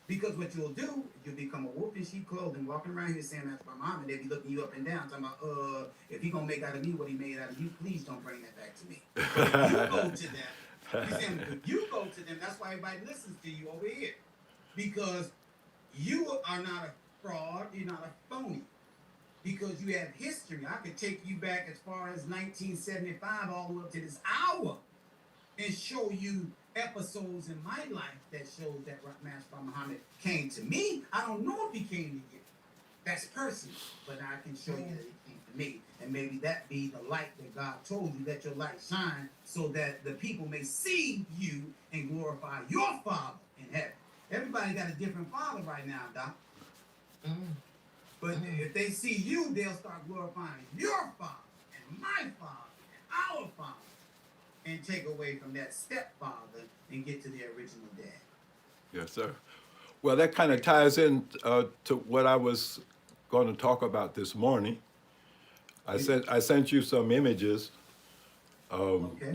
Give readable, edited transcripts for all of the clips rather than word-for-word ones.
Because what you'll do, you'll become a wolf in sheep clothing, walking around here saying that's my mom, and they be looking you up and down, talking about, if he gonna make out of me what he made out of you, please don't bring that back to me. But if you go to them, you saying if you go to them, that's why everybody listens to you over here. Because you are not a fraud, you're not a phony. Because you have history. I could take you back as far as 1975 all the way up to this hour and show you episodes in my life that shows that Master Muhammad came to me. I don't know if he came to you. That's personal. But I can show you that he came to me. And maybe that be the light that God told you, let your light shine so that the people may see you and glorify your Father in heaven. Everybody got a different Father right now, Doc. But if they see you, they'll start glorifying your Father and my Father and our Father, and take away from that stepfather and get to the original dad. Yes, sir. Well, that kind of ties in to what I was going to talk about this morning. I sent you some images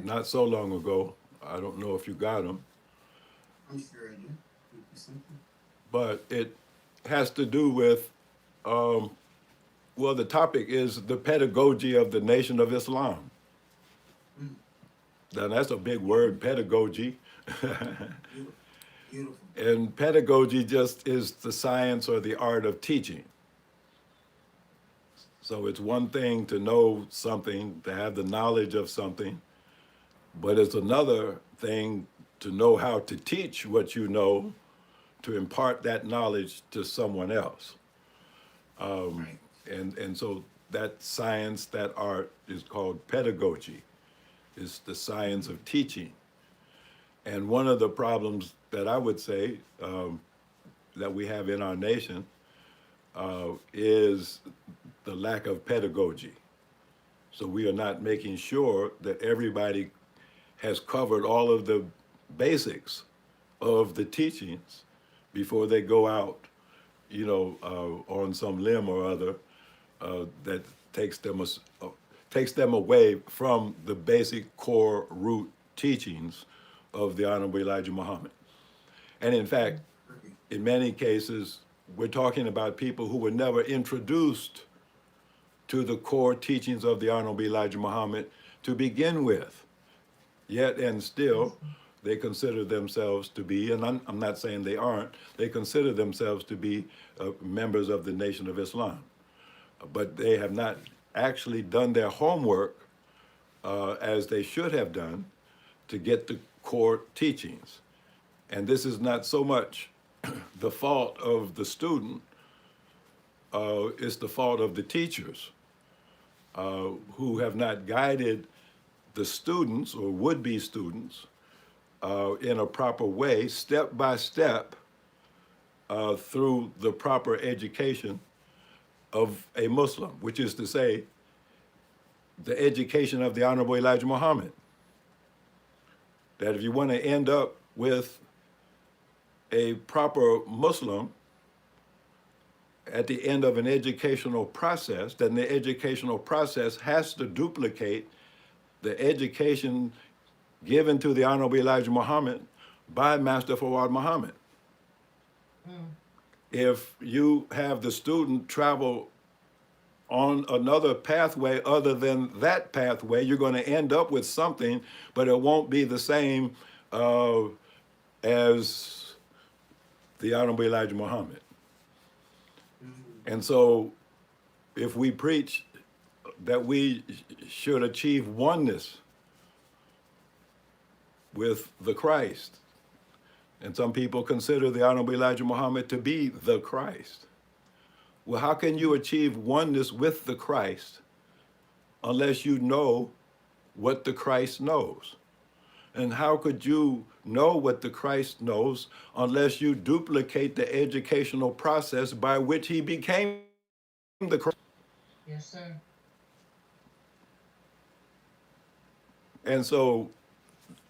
not so long ago. I don't know if you got them. I'm sure I do. But it has to do with, well, the topic is the pedagogy of the Nation of Islam. Now, that's a big word, pedagogy. Beautiful. And pedagogy just is the science or the art of teaching. So it's one thing to know something, to have the knowledge of something, but it's another thing to know how to teach what you know, to impart that knowledge to someone else. Right. And so that science, that art is called pedagogy. It's the science of teaching. And one of the problems that I would say that we have in our nation is the lack of pedagogy. So we are not making sure that everybody has covered all of the basics of the teachings before they go out, you know, on some limb or other that takes them away from the basic core root teachings of the Honorable Elijah Muhammad. And in fact, in many cases, we're talking about people who were never introduced to the core teachings of the Honorable Elijah Muhammad to begin with. Yet and still, they consider themselves to be, and I'm not saying they aren't, they consider themselves to be members of the Nation of Islam. But they have not actually done their homework as they should have done to get the core teachings. And this is not so much the fault of the student, it's the fault of the teachers who have not guided the students or would-be students in a proper way, step by step, through the proper education of a Muslim, which is to say, the education of the Honorable Elijah Muhammad. That if you want to end up with a proper Muslim at the end of an educational process, then the educational process has to duplicate the education given to the Honorable Elijah Muhammad by Master Fawad Muhammad. If you have the student travel on another pathway other than that pathway, you're going to end up with something, but it won't be the same as the Honorable Elijah Muhammad. And so if we preach that we should achieve oneness with the Christ, and some people consider the Honorable Elijah Muhammad to be the Christ. Well, how can you achieve oneness with the Christ unless you know what the Christ knows? And how could you know what the Christ knows unless you duplicate the educational process by which he became the Christ? Yes, sir. And so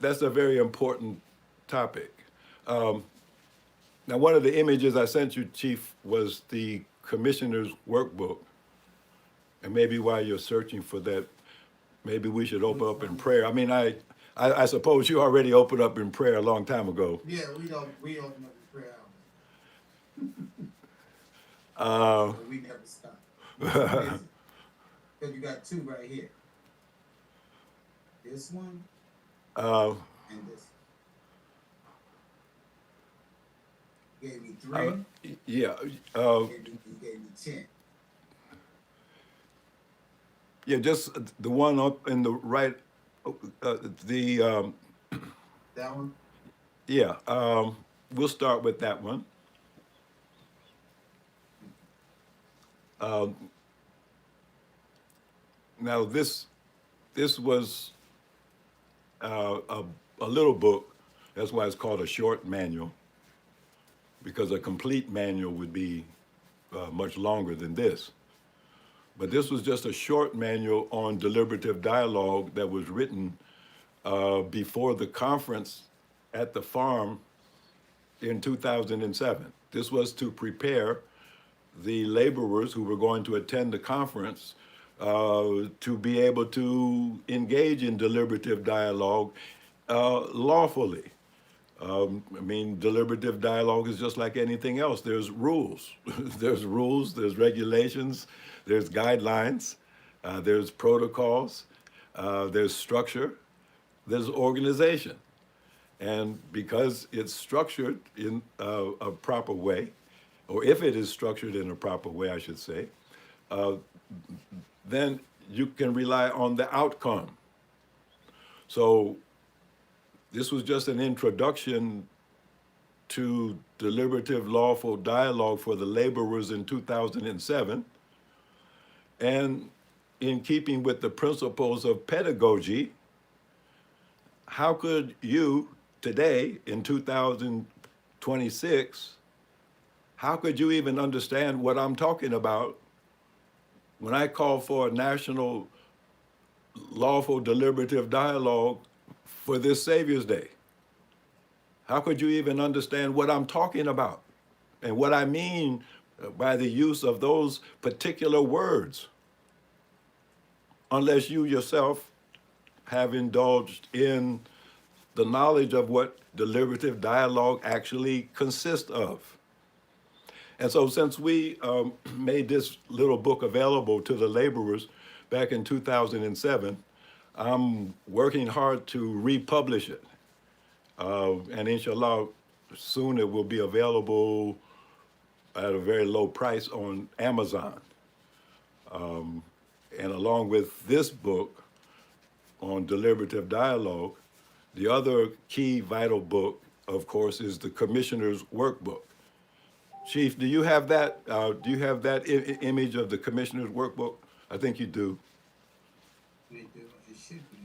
that's a very important topic. Now, one of the images I sent you, Chief, was the commissioner's workbook. And maybe while you're searching for that, maybe we should open up in prayer. I mean, I suppose you already opened up in prayer a long time ago. Yeah, we open up in prayer. So we never stop. Which one is it? Because you got two right here. This one uh, and this. You gave me uh, 3. yeah, You gave me 10. yeah, just the one up in the right, the That one? yeah. We'll start with that one. Um, Now this was a little book. That's why it's called a short manual, because a complete manual would be much longer than this. But this was just a short manual on deliberative dialogue that was written before the conference at the farm in 2007. This was to prepare the laborers who were going to attend the conference to be able to engage in deliberative dialogue lawfully. I mean, deliberative dialogue is just like anything else. There's rules. There's rules, there's regulations, there's guidelines, there's protocols, there's structure, there's organization. And because it's structured in a proper way, or if it is structured in a proper way, I should say, then you can rely on the outcome. So this was just an introduction to deliberative lawful dialogue for the laborers in 2007. And in keeping with the principles of pedagogy, how could you today in 2026, how could you even understand what I'm talking about when I call for a national lawful deliberative dialogue for this Savior's Day? How could you even understand what I'm talking about and what I mean by the use of those particular words unless you yourself have indulged in the knowledge of what deliberative dialogue actually consists of? And so, since we made this little book available to the laborers back in 2007, I'm working hard to republish it. And inshallah, soon it will be available at a very low price on Amazon. And along with this book on deliberative dialogue, the other key vital book, of course, is the Commissioner's Workbook. Chief, do you have that? Do you have that image of the Commissioner's Workbook? I think you do. It should be.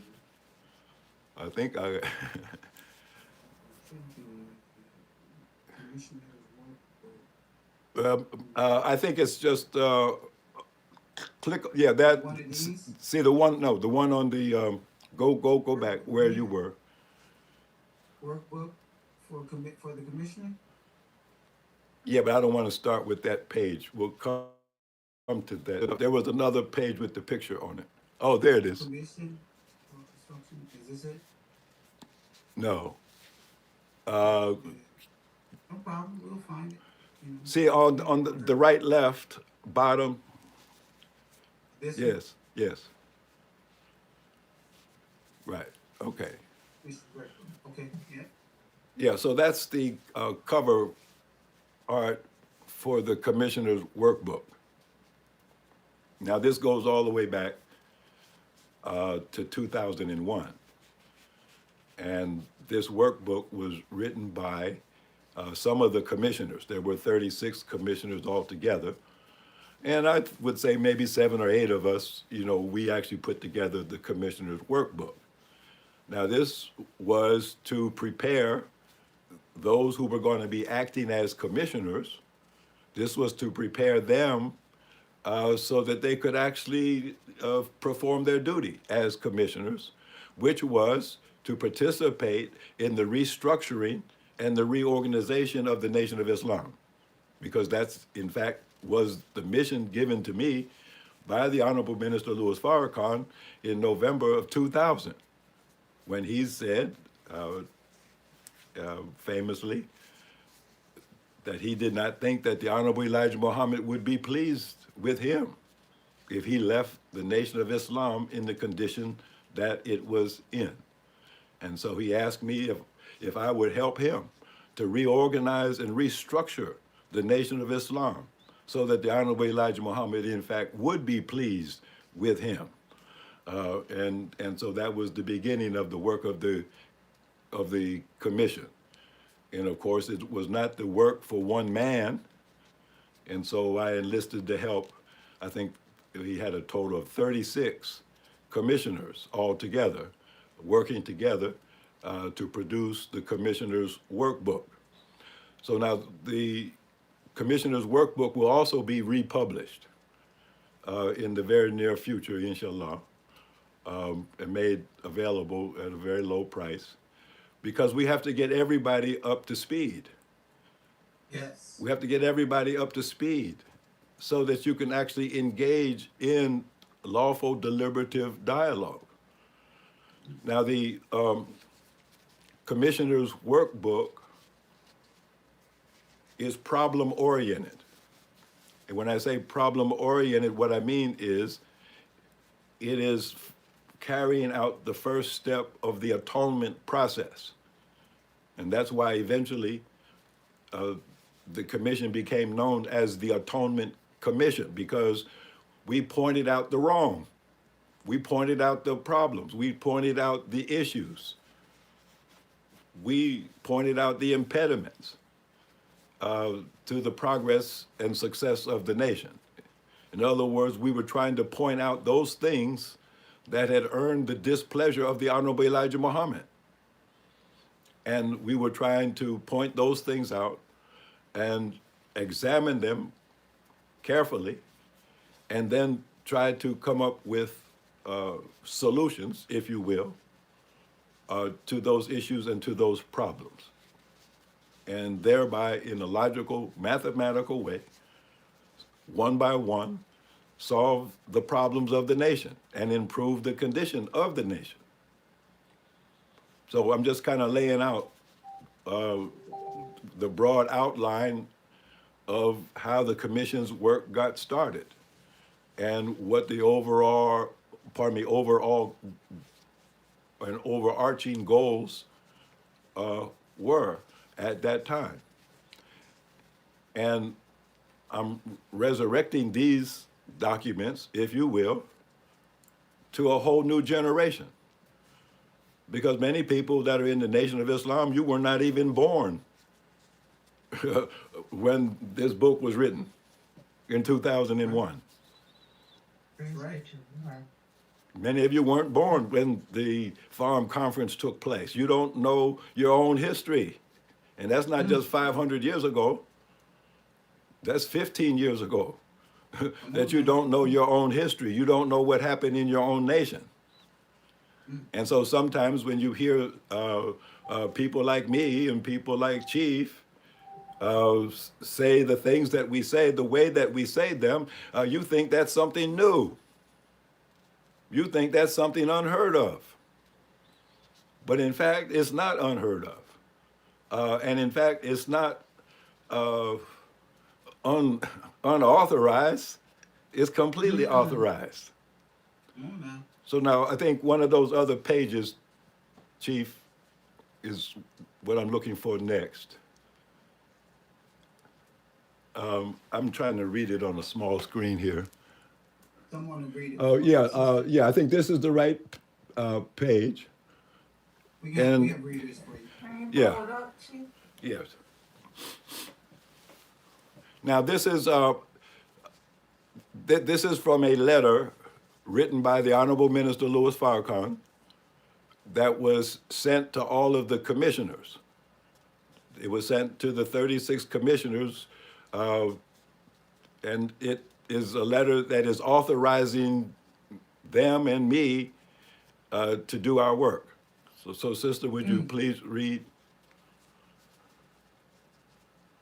I think I. It should be. Commissioner's Workbook. I think it's just click. Yeah, that. One of these? See the one? No, the one on the. Go back where you were. Workbook for the commissioner? Yeah, but I don't want to start with that page. We'll come to that. There was another page with the picture on it. Oh, there it is. Commission? Is this it? No. No problem. We'll find it. You know. See on the right, left, bottom. This one? Yes, yes. Right. Okay. Okay. Yeah. Yeah. So that's the cover art for the Commissioner's Workbook. Now this goes all the way back to 2001, and this workbook was written by some of the commissioners. There were 36 commissioners altogether. And I would say maybe 7 or 8 of us, we actually put together the Commissioner's Workbook. Now, this was to prepare those who were going to be acting as commissioners. This was to prepare them so that they could actually perform their duty as commissioners, which was to participate in the restructuring and the reorganization of the Nation of Islam, because that's, in fact, was the mission given to me by the Honorable Minister Louis Farrakhan in November of 2000, when he said, famously, that he did not think that the Honorable Elijah Muhammad would be pleased with him if he left the Nation of Islam in the condition that it was in. And so he asked me if I would help him to reorganize and restructure the Nation of Islam so that the Honorable Elijah Muhammad, in fact, would be pleased with him. And so that was the beginning of the work of the commission. And of course, it was not the work for one man. And so I enlisted the help. I think he had a total of 36 commissioners all together, working together to produce the commissioner's workbook. So now the commissioner's workbook will also be republished in the very near future, inshallah, and made available at a very low price, because we have to get everybody up to speed. Yes. We have to get everybody up to speed so that you can actually engage in lawful deliberative dialogue. Now, the commissioner's workbook is problem-oriented. And when I say problem-oriented, what I mean is it is carrying out the first step of the atonement process. And that's why eventually the commission became known as the Atonement Commission, because we pointed out the wrong. We pointed out the problems. We pointed out the issues. We pointed out the impediments to the progress and success of the nation. In other words, we were trying to point out those things that had earned the displeasure of the Honorable Elijah Muhammad. And we were trying to point those things out and examine them carefully, and then try to come up with solutions, if you will, to those issues and to those problems. And thereby, in a logical, mathematical way, one by one, solve the problems of the nation and improve the condition of the nation. So I'm just kind of laying out the broad outline of how the commission's work got started and what the overall and overarching goals were at that time. And I'm resurrecting these documents, if you will, to a whole new generation. Because many people that are in the Nation of Islam, you were not even born when this book was written in 2001. Right. Many of you weren't born when the Farm Conference took place. You don't know your own history. And that's not just 500 years ago. That's 15 years ago that you don't know your own history. You don't know what happened in your own nation. And so sometimes when you hear people like me and people like Chief say the things that we say, the way that we say them, you think that's something new. You think that's something unheard of. But in fact, it's not unheard of. And in fact, it's not unauthorized. It's completely authorized. So now I think one of those other pages, Chief, is what I'm looking for next. I'm trying to read it on a small screen here. Someone agreed. Oh, yeah, I think this is the right page. We have readers for you. Yeah. Yes. Now this is from a letter written by the Honorable Minister Louis Farrakhan that was sent to all of the commissioners. It was sent to the 36 commissioners, and it is a letter that is authorizing them and me to do our work. So sister, would you please read?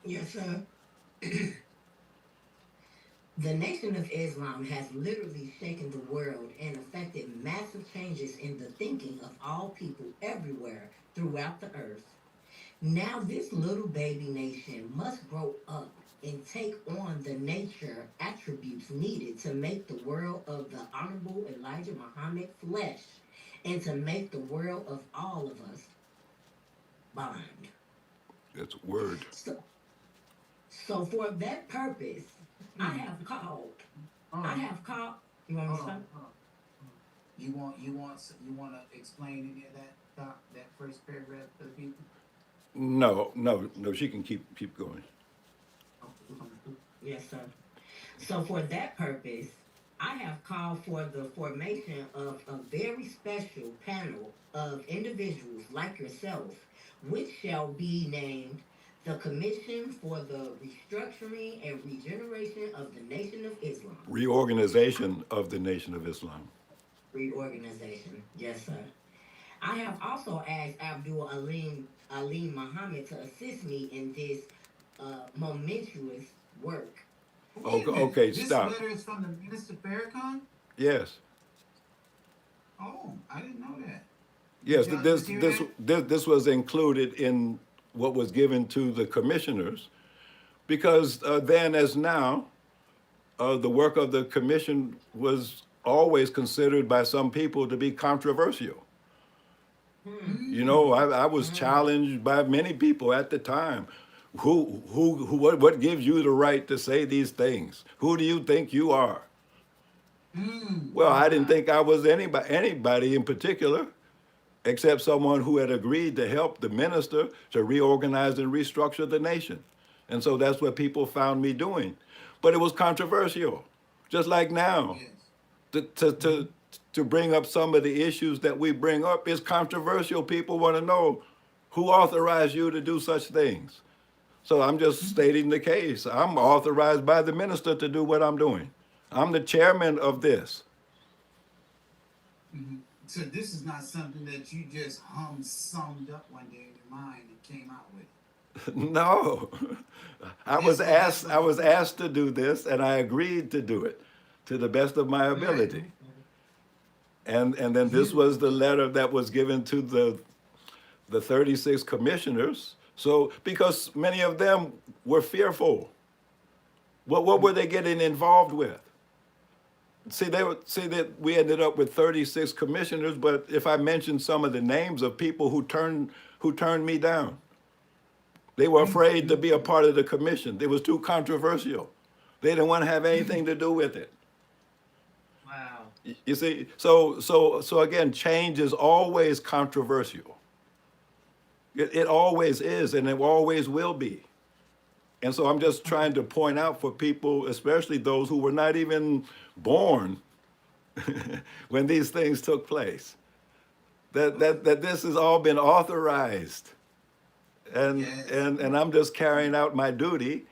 Yes, sir. The Nation of Islam has literally shaken the world and affected massive changes in the thinking of all people everywhere throughout the earth. Now, this little baby nation must grow up and take on the nature attributes needed to make the world of the Honorable Elijah Muhammad flesh and to make the world of all of us bond. It's a word. So, so for that purpose, I have called. Hold I on, have called. You want me to hold start? on, hold on. You want to explain any of that thought, that first paragraph for the people? No. She can keep going. Yes, sir. So for that purpose, I have called for the formation of a very special panel of individuals like yourself, which shall be named the Commission for the Restructuring and Regeneration of the Nation of Islam. Reorganization of the Nation of Islam. Reorganization. Yes, sir. I have also asked Abdul Alim Muhammad to assist me in this momentous work. Wait a minute. Okay, This stop. letter is from the Minister Farrakhan? Yes. Oh, I didn't know that. Yes, Did y'all this, just hear this, that? this was included in what was given to the commissioners because then as now, the work of the commission was always considered by some people to be controversial. You know, I was challenged by many people at the time. What gives you the right to say these things? Who do you think you are? Well, I didn't think I was anybody in particular, except someone who had agreed to help the minister to reorganize and restructure the nation. And so that's what people found me doing. But it was controversial, just like now. Yes. To bring up some of the issues that we bring up is controversial. People want to know who authorized you to do such things. So I'm just stating the case. I'm authorized by the minister to do what I'm doing. I'm the chairman of this. So this is not something that you just summed up one day in your mind and came out with. No. I was asked to do this and I agreed to do it to the best of my ability. And then this was the letter that was given to the 36 commissioners. So because many of them were fearful. What were they getting involved with? See that we ended up with 36 commissioners, but if I mention some of the names of people who turned me down, they were afraid to be a part of the commission. It was too controversial. They didn't want to have anything to do with it. Wow. You see, so again, change is always controversial. It always is, and it always will be. And so I'm just trying to point out for people, especially those who were not even born when these things took place, that this has all been authorized. And, Yes. and I'm just carrying out my duty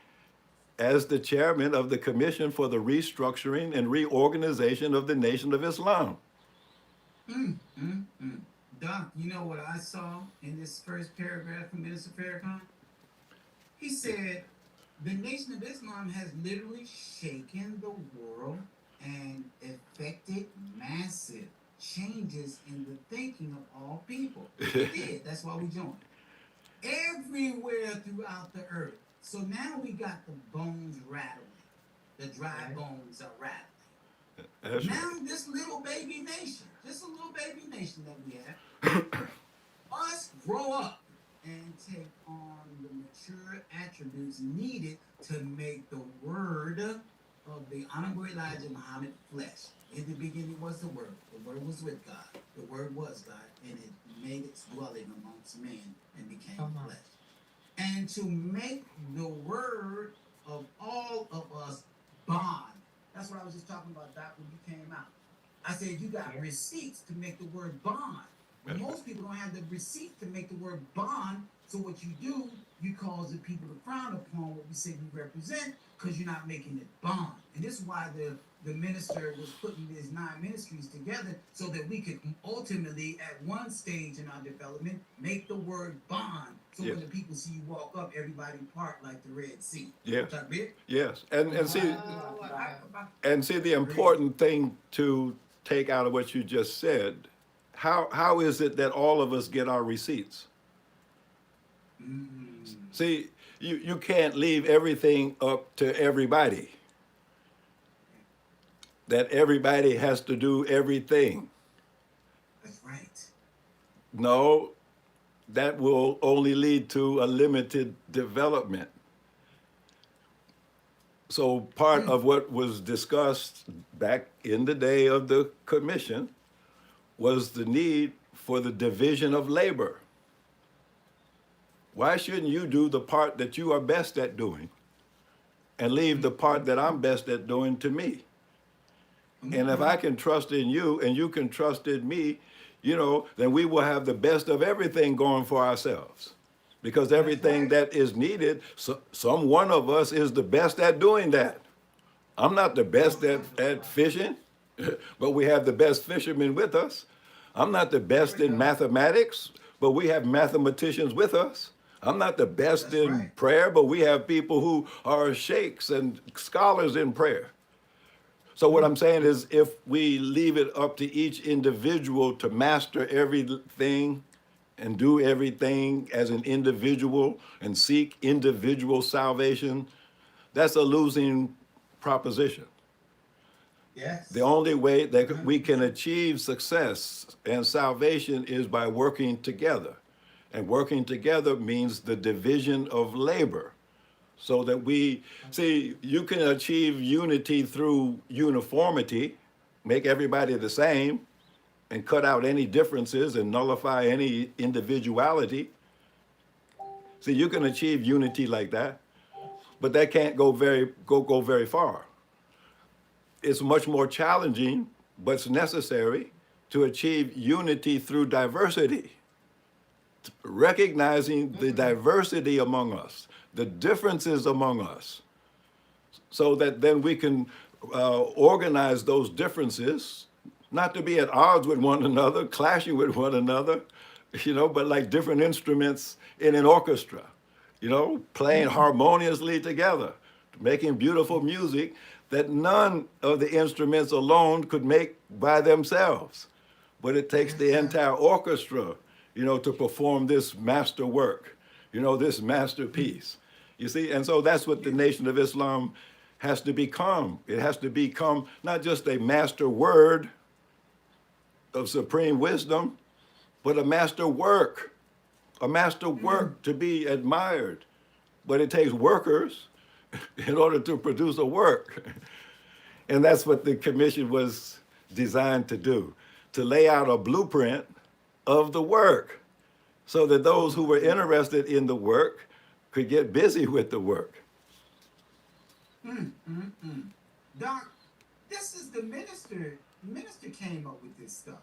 as the chairman of the Commission for the Restructuring and Reorganization of the Nation of Islam. Doc, you know what I saw in this first paragraph from Minister Farrakhan? He said, the Nation of Islam has literally shaken the world and effected massive changes in the thinking of all people. It did. That's why we joined. Everywhere throughout the earth. So now we got the bones rattling. The dry bones are rattling. That's Now this little baby nation, just a little baby nation that we have, must grow up and take on the mature attributes needed to make the word of the Honorable Elijah Muhammad flesh. In the beginning was the Word. The Word was with God. The Word was God, and it made its dwelling amongst men and became flesh. And to make the word of all of us bond. That's what I was just talking about, Doc, when you came out. I said you got receipts to make the word bond. But most people don't have the receipts to make the word bond. So what you do, you cause the people to frown upon what we say we represent because you're not making it bond. And this is why the minister was putting these 9 ministries together so that we could ultimately, at one stage in our development, make the word bond. So when the people see you walk up, everybody part like the Red Sea. Yes. That bit? Yes, and see the important thing to take out of what you just said. How is it that all of us get our receipts? See, you can't leave everything up to everybody. That everybody has to do everything. That's right. No, that will only lead to a limited development. So part of what was discussed back in the day of the commission was the need for the division of labor. Why shouldn't you do the part that you are best at doing and leave the part that I'm best at doing to me? And if I can trust in you and you can trust in me, then we will have the best of everything going for ourselves. Because everything that is needed, some one of us is the best at doing that. I'm not the best at fishing, but we have the best fishermen with us. I'm not the best in mathematics, but we have mathematicians with us. I'm not the best in prayer, but we have people who are sheikhs and scholars in prayer. So what I'm saying is, if we leave it up to each individual to master everything and do everything as an individual and seek individual salvation, that's a losing proposition. Yes. The only way that we can achieve success and salvation is by working together. And working together means the division of labor. So that you can achieve unity through uniformity, make everybody the same, and cut out any differences and nullify any individuality. See, you can achieve unity like that, but that can't go very far. It's much more challenging, but it's necessary to achieve unity through diversity. Recognizing the diversity among us, the differences among us, so that then we can organize those differences, not to be at odds with one another, clashing with one another, but like different instruments in an orchestra, playing harmoniously together, making beautiful music that none of the instruments alone could make by themselves. But it takes the entire orchestra to perform this master work, this masterpiece. You see, and so that's what the Nation of Islam has to become. It has to become not just a master word of supreme wisdom, but a master work to be admired. But it takes workers in order to produce a work. And that's what the commission was designed to do, to lay out a blueprint of the work, so that those who were interested in the work could get busy with the work. Doc, this is the minister. The minister came up with this stuff.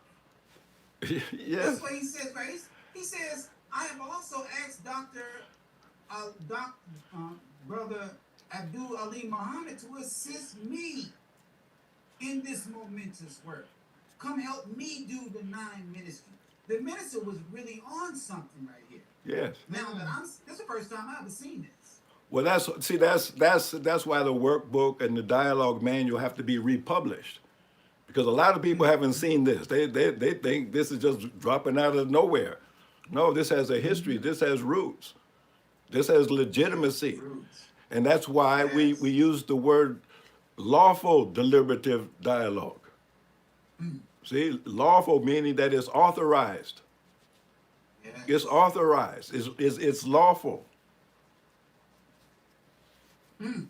Yes. That's what he says, right? He says, I have also asked Brother Abdul Alim Muhammad to assist me in this momentous work. Come help me do the 9 ministries. The minister was really on something right here. Yes. Now that this is the first time I've ever seen this. Well, that's why the workbook and the dialogue manual have to be republished, because a lot of people haven't seen this. They think this is just dropping out of nowhere. No, this has a history. This has roots. This has legitimacy, and that's why we use the word lawful deliberative dialogue. See, lawful meaning that it's authorized. Yes. It's authorized. It's lawful. And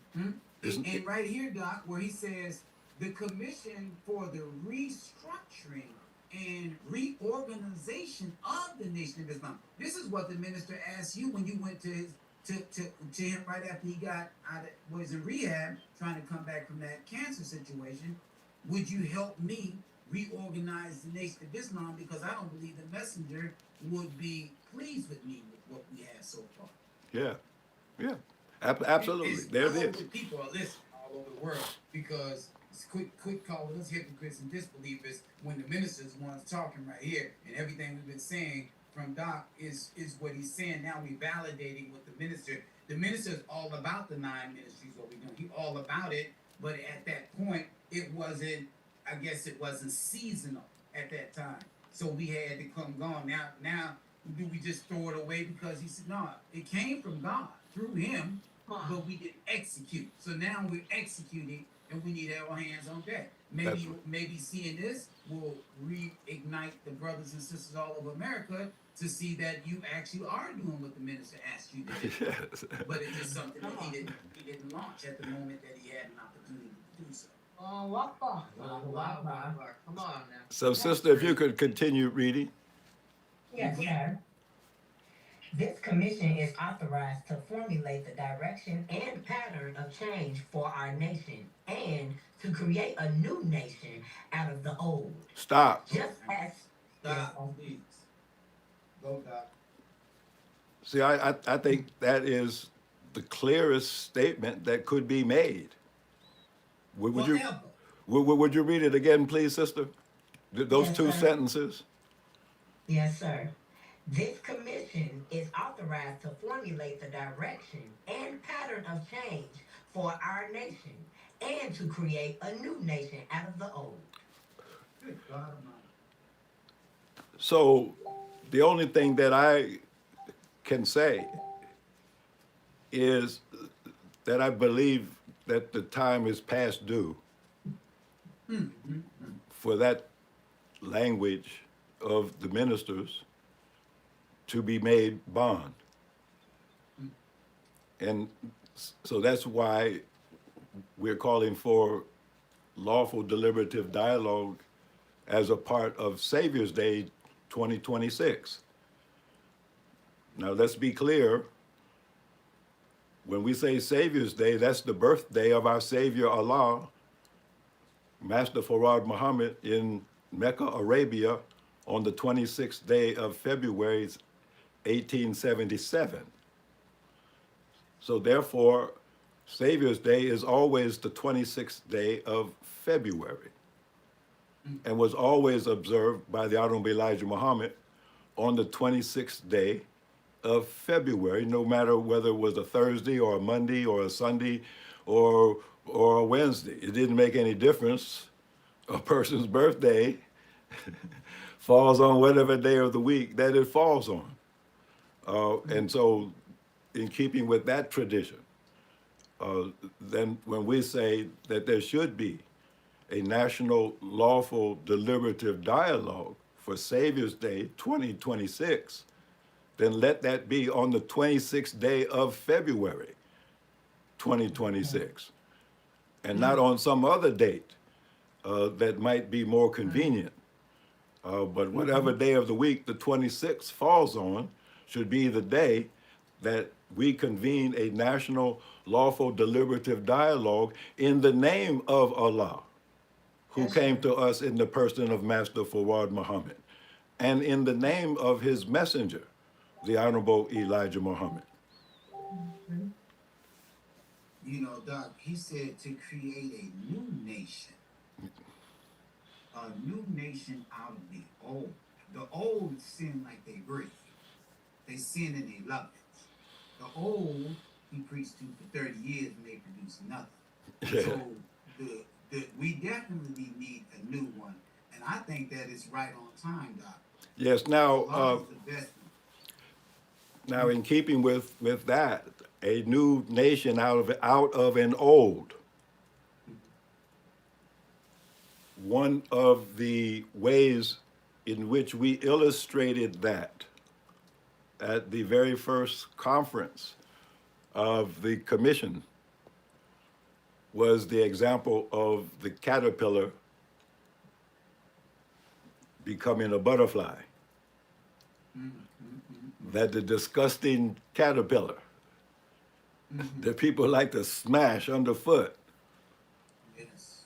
right here, Doc, where he says the commission for the restructuring and reorganization of the Nation of Islam. This is what the minister asked you when you went to him right after he got was in rehab, trying to come back from that cancer situation. Would you help me reorganize the Nation of Islam, because I don't believe the messenger would be pleased with me with what we have so far. Yeah, absolutely. There it is. People are listening all over the world, because it's quick calling us hypocrites and disbelievers when the minister's the ones talking right here, and everything we've been saying from Doc is what he's saying. Now we validating what the minister. The minister is all about the 9 ministries. What we're doing, he all about it. But at that point, it wasn't. I guess it wasn't seasonal at that time. So we had to come gone. Now Do we just throw it away because he said, no, it came from God through him, but we didn't execute. So now we're executing and we need our hands on deck. That's Maybe seeing this will reignite the brothers and sisters all over America to see that you actually are doing what the minister asked you to do. yes. But it's just something that he didn't launch at the moment that he had an opportunity to do so. Come on now. So, sister, if you could continue reading. Yes, sir. This commission is authorized to formulate the direction and pattern of change for our nation and to create a new nation out of the old. Stop. Just as Stop, please. Go, Doc. See, I think that is the clearest statement that could be made. Would you Forever. would you read it again, please, sister? Those Yes, two sir. sentences. Yes, sir. This commission is authorized to formulate the direction and pattern of change for our nation and to create a new nation out of the old. Good God Almighty. So, the only thing that I can say is that I believe that the time is past due for that language of the ministers to be made bond. And so that's why we're calling for lawful deliberative dialogue as a part of Savior's Day 2026. Now, let's be clear. When we say Savior's Day, that's the birthday of our Savior Allah, Master Farad Muhammad, in Mecca, Arabia, on the 26th day of February, 1877. So therefore, Savior's Day is always the 26th day of February and was always observed by the Honorable Elijah Muhammad on the 26th day of February, no matter whether it was a Thursday or a Monday or a Sunday or a Wednesday. It didn't make any difference. A person's birthday falls on whatever day of the week that it falls on. And so, in keeping with that tradition, then when we say that there should be a national lawful deliberative dialogue for Savior's Day 2026, then let that be on the 26th day of February 2026, and not on some other date that might be more convenient. But whatever day of the week the 26th falls on should be the day that we convene a national lawful deliberative dialogue in the name of Allah, who came to us in the person of Master Fawad Muhammad, and in the name of his messenger, the Honorable Elijah Muhammad. You know, Doc, he said to create a new nation. A new nation out of the old. The old sin like they breathe. They sin and they love it. The old, he preached to for 30 years and they produce nothing. So we definitely need a new one. And I think that it's right on time, Doc. Yes, now, Allah is the best one. now in keeping with that, a new nation out of an old. One of the ways in which we illustrated that at the very first conference of the commission was the example of the caterpillar becoming a butterfly. That the disgusting caterpillar that people like to smash underfoot, Yes.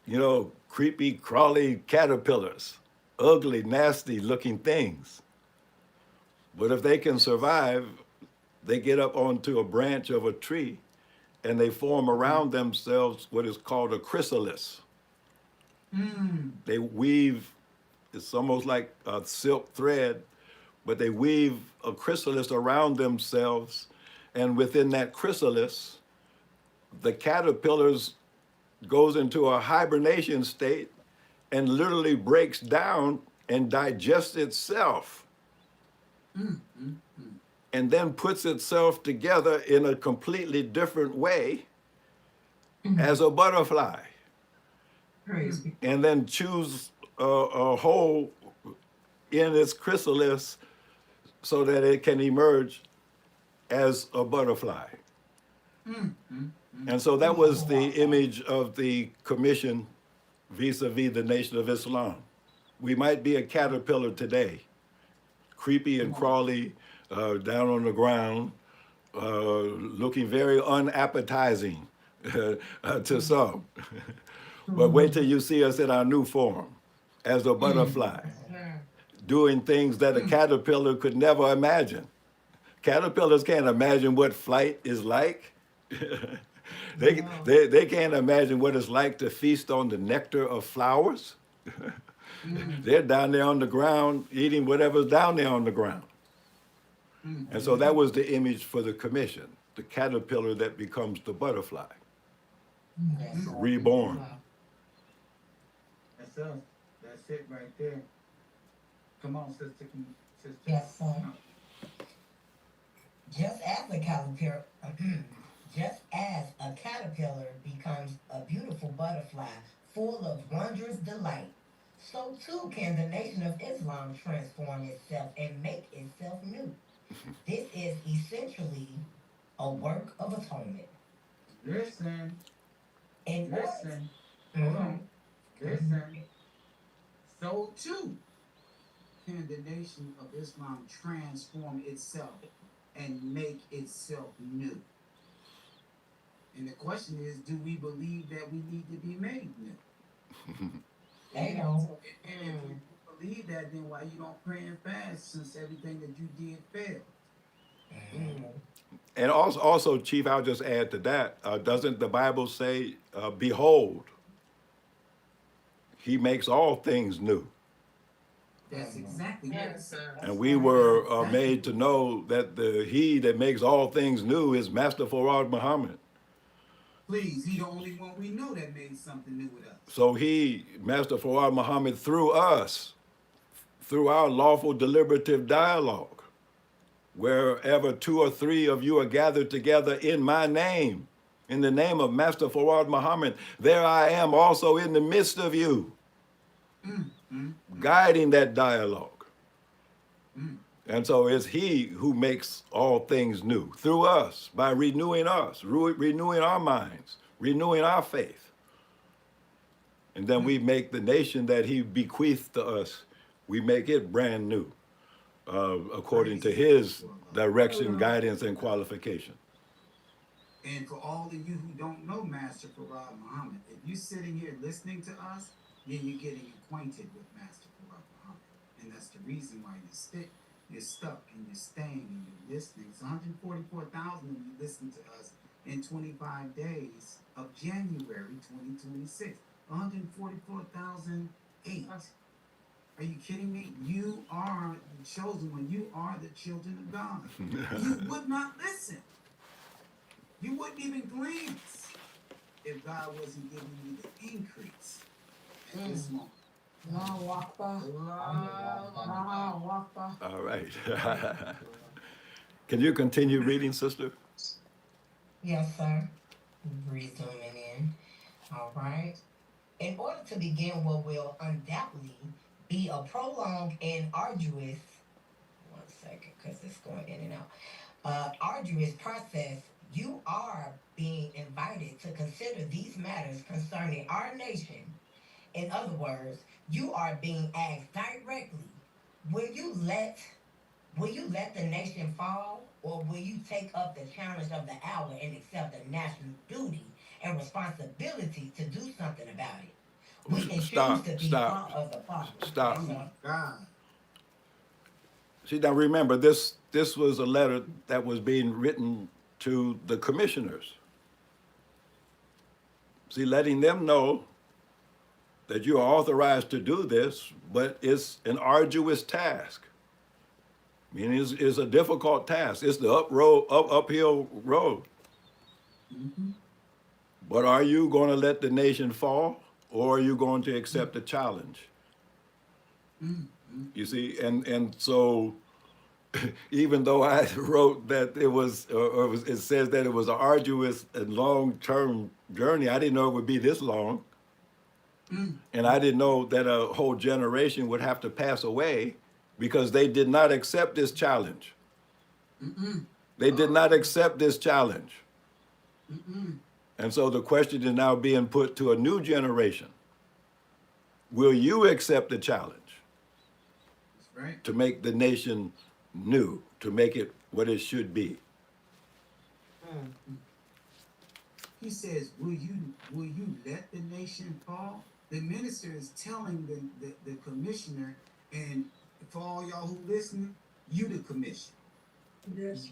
you know, creepy, crawly caterpillars, ugly, nasty looking things. But if they can survive, they get up onto a branch of a tree and they form around themselves what is called a chrysalis. They weave, it's almost like a silk thread, but they weave a chrysalis around themselves, and within that chrysalis, the caterpillars goes into a hibernation state and literally breaks down and digests itself. Mm, mm, mm. and then puts itself together in a completely different way as a butterfly, Praise be. and then chews a hole in its chrysalis so that it can emerge as a butterfly. Mm, mm, mm. And so that was the image of the commission vis-a-vis the Nation of Islam. We might be a caterpillar today, creepy and crawly, down on the ground, looking very unappetizing to some. But wait till you see us in our new form as a butterfly, doing things that a caterpillar could never imagine. Caterpillars can't imagine what flight is like. They can't imagine what it's like to feast on the nectar of flowers. They're down there on the ground eating whatever's down there on the ground. And so that was the image for the commission, the caterpillar that becomes the butterfly, reborn. That's us. That's it right there. Come on, sister. Sister. Yes, sir. Just as a caterpillar, just as a caterpillar becomes a beautiful butterfly full of wondrous delight, so too can the Nation of Islam transform itself and make itself new. This is essentially a work of atonement. Listen. In order, Listen. Hold on. Listen. So too can the Nation of Islam transform itself and make itself new. And the question is, do we believe that we need to be made new? they don't. And if you believe that, then why you don't pray and fast since everything that you did failed? And also, Chief, I'll just add to that. Doesn't the Bible say, behold, he makes all things new? That's exactly what it says. And we were made to know that he that makes all things new is Master Farad Muhammad. Please, he the only one we know that made something new with us. So he, Master Farad Muhammad, through us, through our lawful deliberative dialogue, wherever two or three of you are gathered together in my name, in the name of Master Farad Muhammad, there I am also in the midst of you, guiding that dialogue. And so it's he who makes all things new through us, by renewing us, renewing our minds, renewing our faith. And then we make the nation that he bequeathed to us, we make it brand new, according to his direction, guidance, and qualification. And for all of you who don't know Master Farad Muhammad, if you're sitting here listening to us, then you're getting acquainted with Master Farad Muhammad. And that's the reason why you're stuck and you're staying and you're listening. It's 144,000 of you listen to us in 25 days of January 2026. 144,008. Are you kidding me? You are the chosen one. You are the children of God. You would not listen. You wouldn't even glance if God wasn't giving you the increase at this moment. All right. Can you continue reading, sister? Yes, sir. Resuming in. All right. In order to begin what will undoubtedly be a prolonged and arduous, one second, because it's going in and out, arduous process, you are being invited to consider these matters concerning our nation. In other words, you are being asked directly, will you let the nation fall, or will you take up the challenge of the hour and accept the national duty and responsibility to do something about it? We can choose to be part of the problem. Stop. Oh my God. See, now remember, this was a letter that was being written to the commissioners. See, letting them know that you are authorized to do this, but it's an arduous task. I mean, it's a difficult task. It's the uphill road. But are you going to let the nation fall, or are you going to accept the challenge? You see, and so even though I wrote that it was, it says that it was an arduous and long-term journey, I didn't know it would be this long. And I didn't know that a whole generation would have to pass away because they did not accept this challenge. They did not accept this challenge. And so the question is now being put to a new generation. Will you accept the challenge That's right. to make the nation new, to make it what it should be? He says, will you let the nation fall? The minister is telling the commissioner, and for all y'all who listening, you the commission. Yes.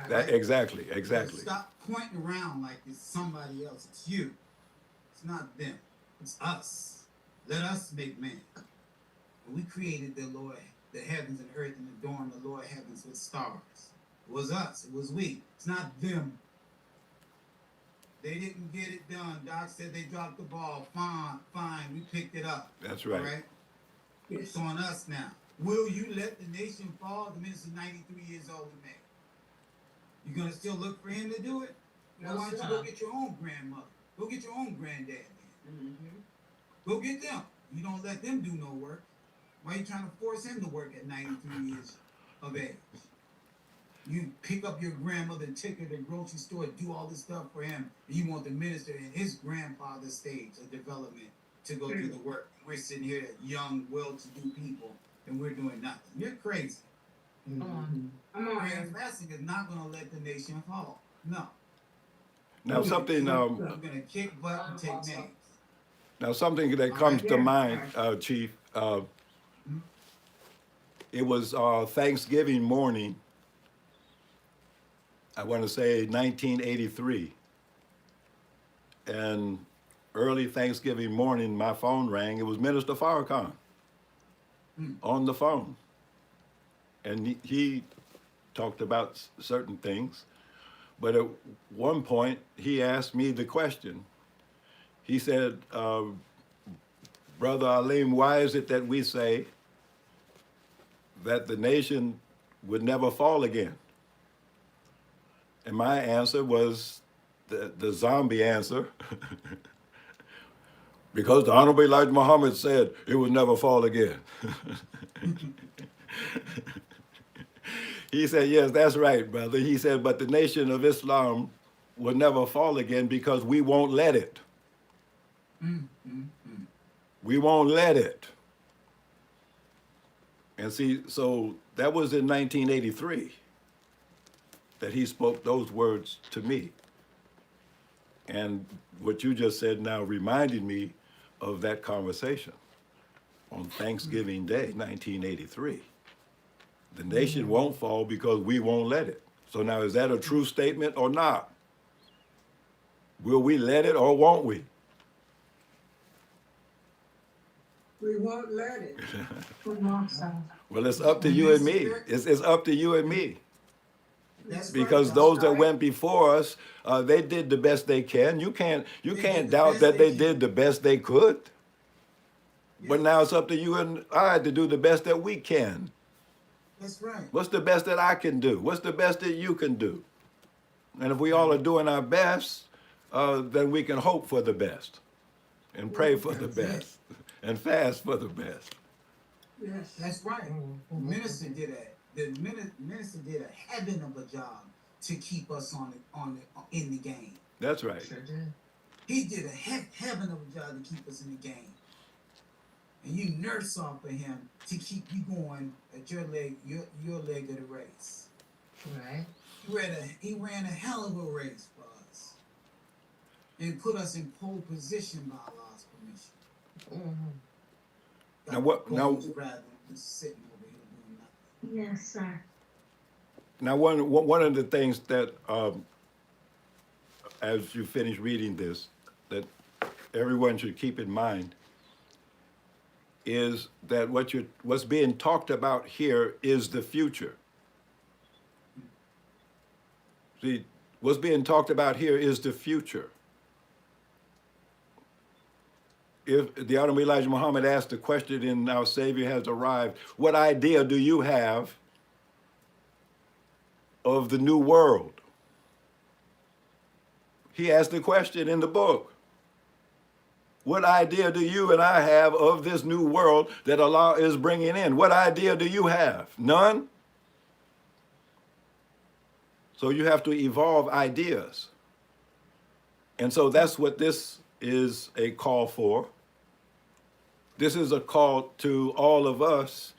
That, exactly. Stop pointing around like it's somebody else. It's you. It's not them. It's us. Let us make man. And we created the Lord, the heavens and earth, and adorned the Lord heavens with stars. It was us. It was we. It's not them. They didn't get it done. Doc said they dropped the ball. Fine. We picked it up. That's right. All right? Yes. It's on us now. Will you let the nation fall? The minister's 93 years old in May. You gonna still look for him to do it? Well, why don't you go get your own grandmother? Go get your own granddad then. Go get them. You don't let them do no work. Why are you trying to force him to work at 93 years of age? You pick up your grandmother and take her to the grocery store, do all this stuff for him, and you want the minister in his grandfather's stage of development to go do the work. We're sitting here, young, well-to-do people, and we're doing nothing. You're crazy. Come on. Grand fasting is not going to let the nation fall. No. Now something, We're going to kick butt and take names. now something that comes to mind, Chief. It was Thanksgiving morning. I want to say 1983. And early Thanksgiving morning, my phone rang. It was Minister Farrakhan on the phone. And he talked about certain things. But at one point, he asked me the question. He said, Brother Alim, why is it that we say that the nation would never fall again? And my answer was the zombie answer. Because the Honorable Elijah Muhammad said it would never fall again. He said, yes, that's right, brother. He said, but the nation of Islam will never fall again because we won't let it. We won't let it. And see, so that was in 1983 that he spoke those words to me. And what you just said now reminded me of that conversation on Thanksgiving Day, 1983. The nation won't fall because we won't let it. So now, is that a true statement or not? Will we let it or won't we? We won't let it. Well, it's up to you and me. It's up to you and me. That's Because right. those that went before us, they did the best they can. You can't doubt that they did the best they could. But now it's up to you and I to do the best that we can. That's right. What's the best that I can do? What's the best that you can do? And if we all are doing our best, then we can hope for the best and pray for the best and fast for the best. Yes. That's right. The minister did a heaven of a job to keep us in the game. That's right. He did a heaven of a job to keep us in the game. And you nurse off of him to keep you going at your leg of the race. Right. He ran a hell of a race for us. And put us in pole position by Allah's permission. Now what? Now, rather than sitting over here doing nothing. Yes, sir. now one of the things that, as you finish reading this, that everyone should keep in mind is that what's being talked about here is the future. See, what's being talked about here is the future. If the Honorable Elijah Muhammad asked the question in Our Savior Has Arrived, what idea do you have of the new world. He asked the question in the book. What idea do you and I have of this new world that Allah is bringing in? What idea do you have? None? So you have to evolve ideas. And so that's what this is a call for. This is a call to all of us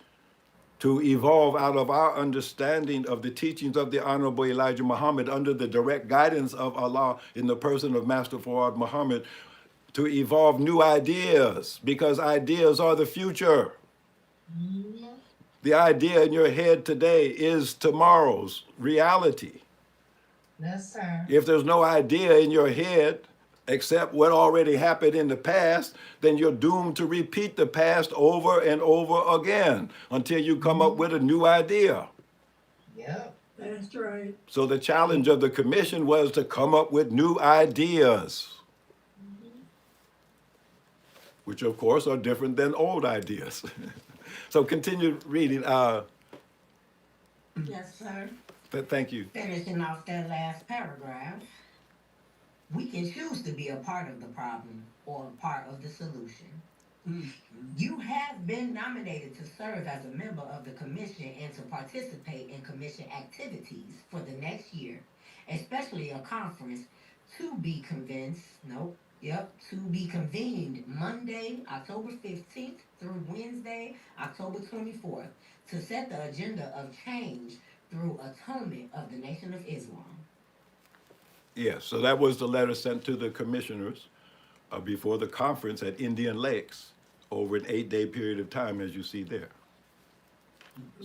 to evolve out of our understanding of the teachings of the Honorable Elijah Muhammad under the direct guidance of Allah in the person of Master Fard Muhammad, to evolve new ideas, because ideas are the future. The idea in your head today is tomorrow's reality. Yes, sir. If there's no idea in your head except what already happened in the past, then you're doomed to repeat the past over and over again until you come up with a new idea. Yep. That's right. So the challenge of the commission was to come up with new ideas, which of course are different than old ideas. So continue reading. Yes, sir. Thank you. Finishing off that last paragraph, we can choose to be a part of the problem or a part of the solution. You have been nominated to serve as a member of the commission and to participate in commission activities for the next year, especially a conference to be convened Monday, October 15th through Wednesday, October 24th, to set the agenda of change through atonement of the Nation of Islam. Yes, so that was the letter sent to the commissioners before the conference at Indian Lakes over an 8-day period of time, as you see there.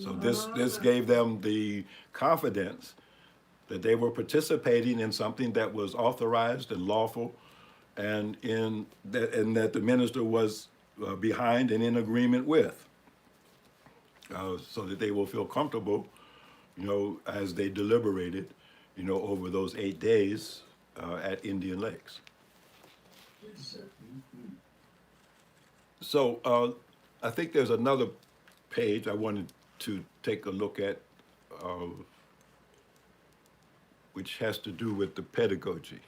So this gave them the confidence that they were participating in something that was authorized and lawful, and that the minister was behind and in agreement with, so that they will feel comfortable, as they deliberated, over those 8 days at Indian Lakes. Yes, sir. So I think there's another page I wanted to take a look at, which has to do with the pedagogy.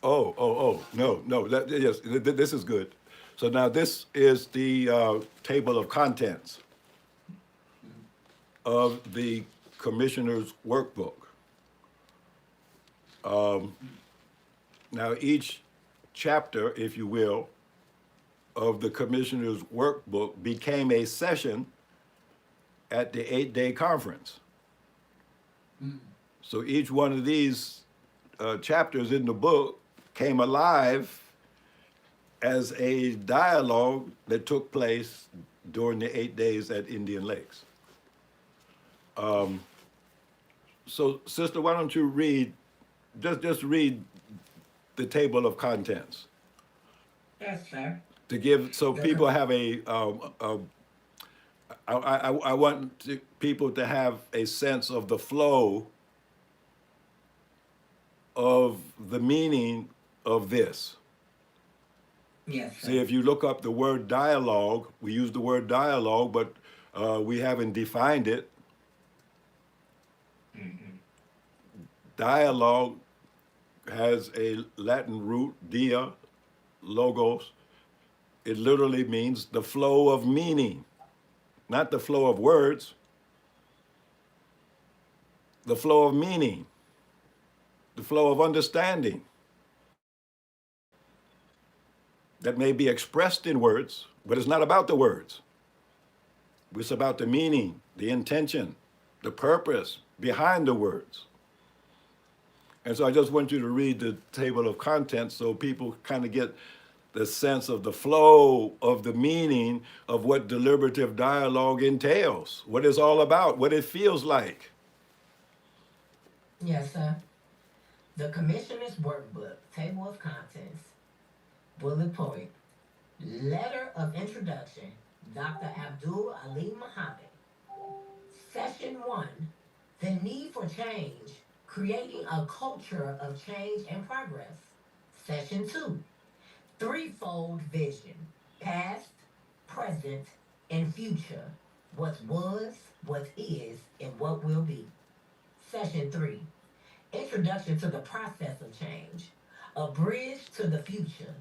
No, yes, this is good. So now this is the table of contents of the commissioner's workbook. Now each chapter, if you will, of the commissioner's workbook became a session at the 8-day conference. So each one of these chapters in the book came alive as a dialogue that took place during the 8 days at Indian Lakes. So, sister, why don't you read, just read the table of contents Yes, sir. to give, so people have I want people to have a sense of the flow of the meaning of this. Yes, sir. See, if you look up the word dialogue, we use the word dialogue, but we haven't defined it. Dialogue has a Latin root, dia, logos. It literally means the flow of meaning, not the flow of words, the flow of meaning, the flow of understanding that may be expressed in words, but it's not about the words. It's about the meaning, the intention, the purpose behind the words. And so I just want you to read the table of contents so people kind of get the sense of the flow of the meaning of what deliberative dialogue entails, what it's all about, what it feels like. Yes, sir. The Commissioner's Workbook, Table of Contents, Bullet Point, Letter of Introduction, Dr. Abdul Alim Muhammad. Session 1, The Need for Change, Creating a Culture of Change and Progress. Session 2, Threefold Vision, Past, Present, and Future. what was, what is, and what will be. Session 3, Introduction to the Process of Change, A Bridge to the Future.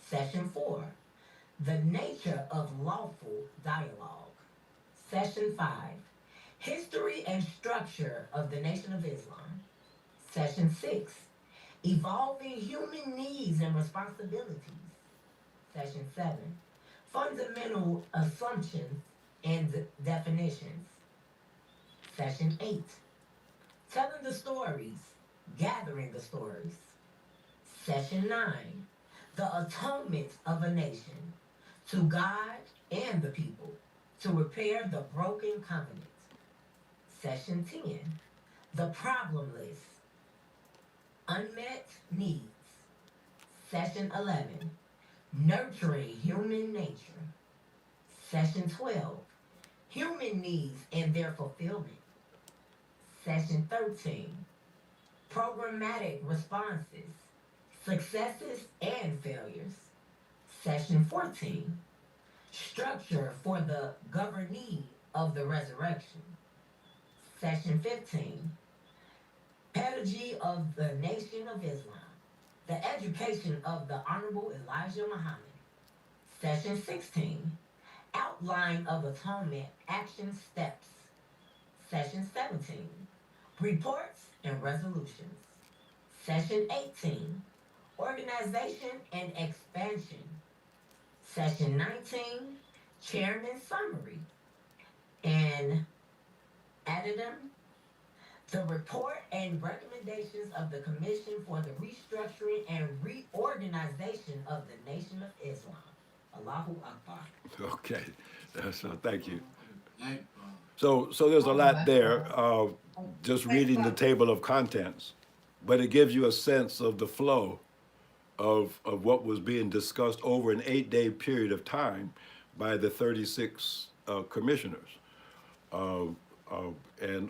Session 4, The Nature of Lawful Dialogue. Session 5, History and Structure of the Nation of Islam. Session 6, Evolving Human Needs and Responsibilities. Session 7, Fundamental Assumptions and Definitions. Session 8, Telling the Stories, Gathering the Stories. Session 9, The Atonement of a Nation, to God and the people, to repair the broken covenant. Session 10, The Problem List, Unmet Needs. Session 11, Nurturing Human Nature. Session 12, Human Needs and Their Fulfillment. Session 13, Programmatic Responses, Successes and Failures. Session 14, Structure for the Governee of the Resurrection. Session 15, Pedagogy of the Nation of Islam, the Education of the Honorable Elijah Muhammad. Session 16, Outline of Atonement Action Steps. Session 17, Reports and Resolutions. Session 18, Organization and Expansion. Session 19, Chairman Summary. And addendum, the report and recommendations of the Commission for the Restructuring and Reorganization of the Nation of Islam. Allahu Akbar. Okay, so thank you. Like, So there's a lot there, just reading the table of contents, but it gives you a sense of the flow of what was being discussed over an 8-day period of time by the 36 commissioners. And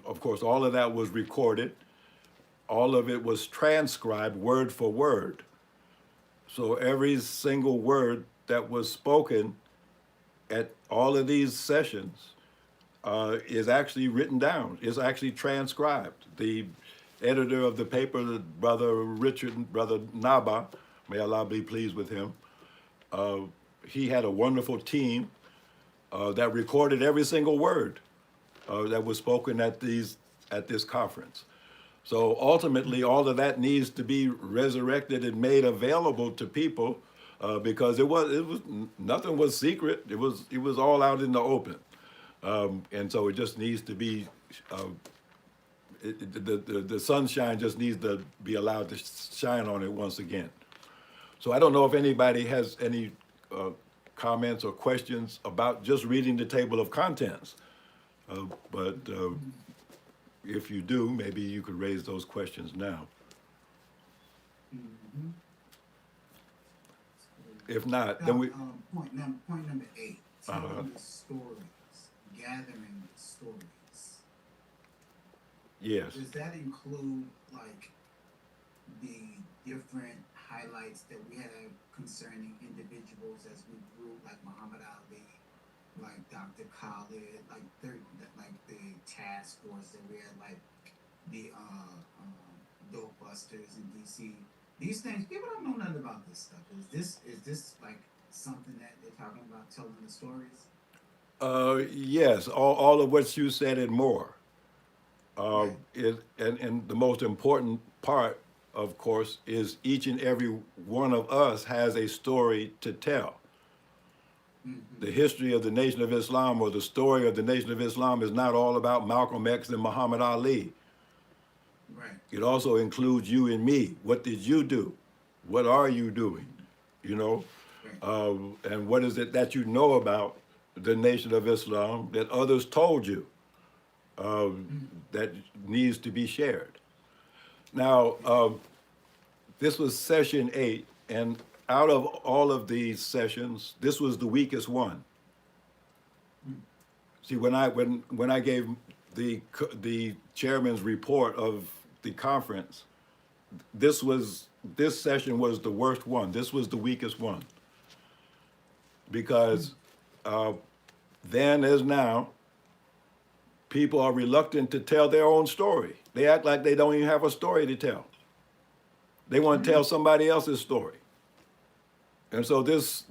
of course, all of that was recorded. All of it was transcribed word for word. So every single word that was spoken at all of these sessions is actually written down, is actually transcribed. The editor of the paper, Brother Richard, Brother Naba, may Allah be pleased with him, he had a wonderful team that recorded every single word that was spoken at this conference. So ultimately, all of that needs to be resurrected and made available to people because it was nothing was secret. It was all out in the open, and so it just needs to be the sunshine just needs to be allowed to shine on it once again. So I don't know if anybody has any comments or questions about just reading the table of contents. But if you do, maybe you could raise those questions now. If not, then we. Point number 8. Telling the stories, gathering the stories. Yes. Does that include like the different highlights that we had concerning individuals as we grew, like Muhammad Ali, like Dr. Khalid, like the task force that we had, like the dope busters in DC. These things, people don't know nothing about this stuff. Is this like something that they're talking about, telling the stories? Yes, all of what you said and more. Right. And the most important part, of course, is each and every one of us has a story to tell. The history of the Nation of Islam, or the story of the Nation of Islam, is not all about Malcolm X and Muhammad Ali. Right. It also includes you and me. What did you do? What are you doing? You know? Right. And what is it that you know about the Nation of Islam that others told you that needs to be shared? Now, this was session 8, and out of all of these sessions, this was the weakest one. See, when I gave the chairman's report of the conference, this session was the worst one. This was the weakest one, because then as now, people are reluctant to tell their own story. They act like they don't even have a story to tell. They want to tell somebody else's story. And so this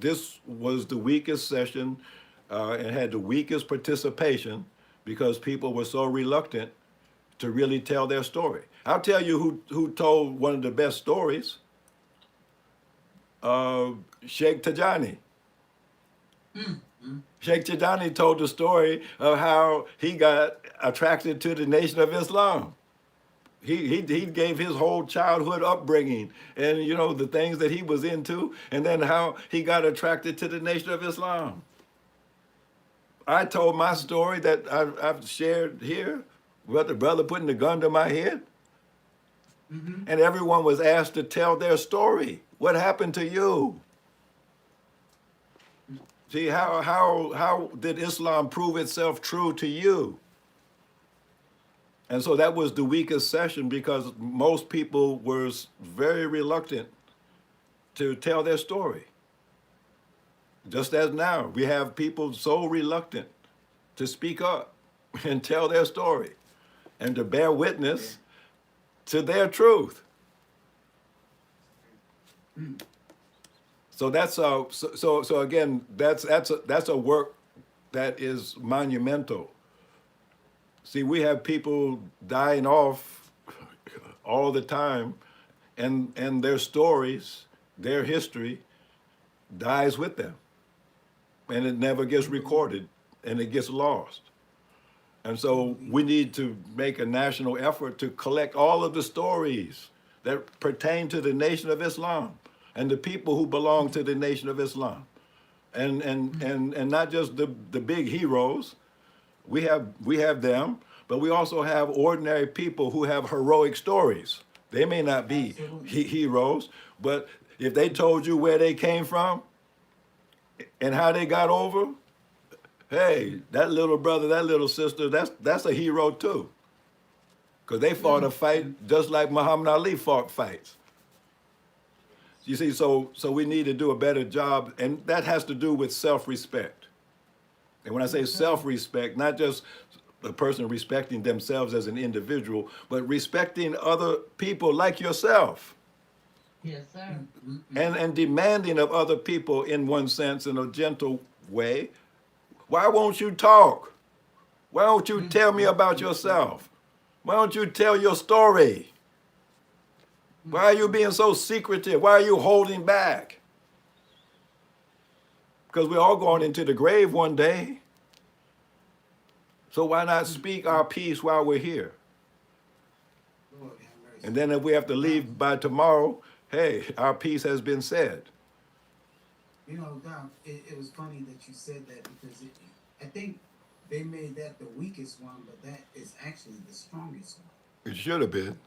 was the weakest session and had the weakest participation because people were so reluctant to really tell their story. I'll tell you who told one of the best stories. Sheikh Tajani. Sheikh Tajani told the story of how he got attracted to the Nation of Islam. He gave his whole childhood upbringing and, you know, the things that he was into, and then how he got attracted to the Nation of Islam. I told my story that I've shared here about the brother putting the gun to my head. And everyone was asked to tell their story. What happened to you? See, how did Islam prove itself true to you? And so that was the weakest session because most people were very reluctant to tell their story. Just as now, we have people so reluctant to speak up and tell their story and to bear witness to their truth. So that's so again, that's a work that is monumental. See, we have people dying off all the time, and their stories, their history, dies with them, and it never gets recorded, and it gets lost. And so we need to make a national effort to collect all of the stories that pertain to the Nation of Islam and the people who belong to the Nation of Islam, and not just the big heroes. We have them, but we also have ordinary people who have heroic stories. They may not be heroes, but if they told you where they came from and how they got over, hey, that little brother, that little sister, that's a hero too. Because they fought a fight just like Muhammad Ali fought fights. You see, so we need to do a better job, and that has to do with self-respect. And when I say self-respect, not just the person respecting themselves as an individual, but respecting other people like yourself. Yes, sir. And demanding of other people, in one sense, in a gentle way, why won't you talk? Why don't you tell me about yourself? Why don't you tell your story? Why are you being so secretive? Why are you holding back? Because we're all going into the grave one day. So why not speak our piece while we're here? Lord have mercy. And then if we have to leave by tomorrow, hey, our piece has been said. You know, Dom, it was funny that you said that because I think they made that the weakest one, but that is actually the strongest one. It should have been.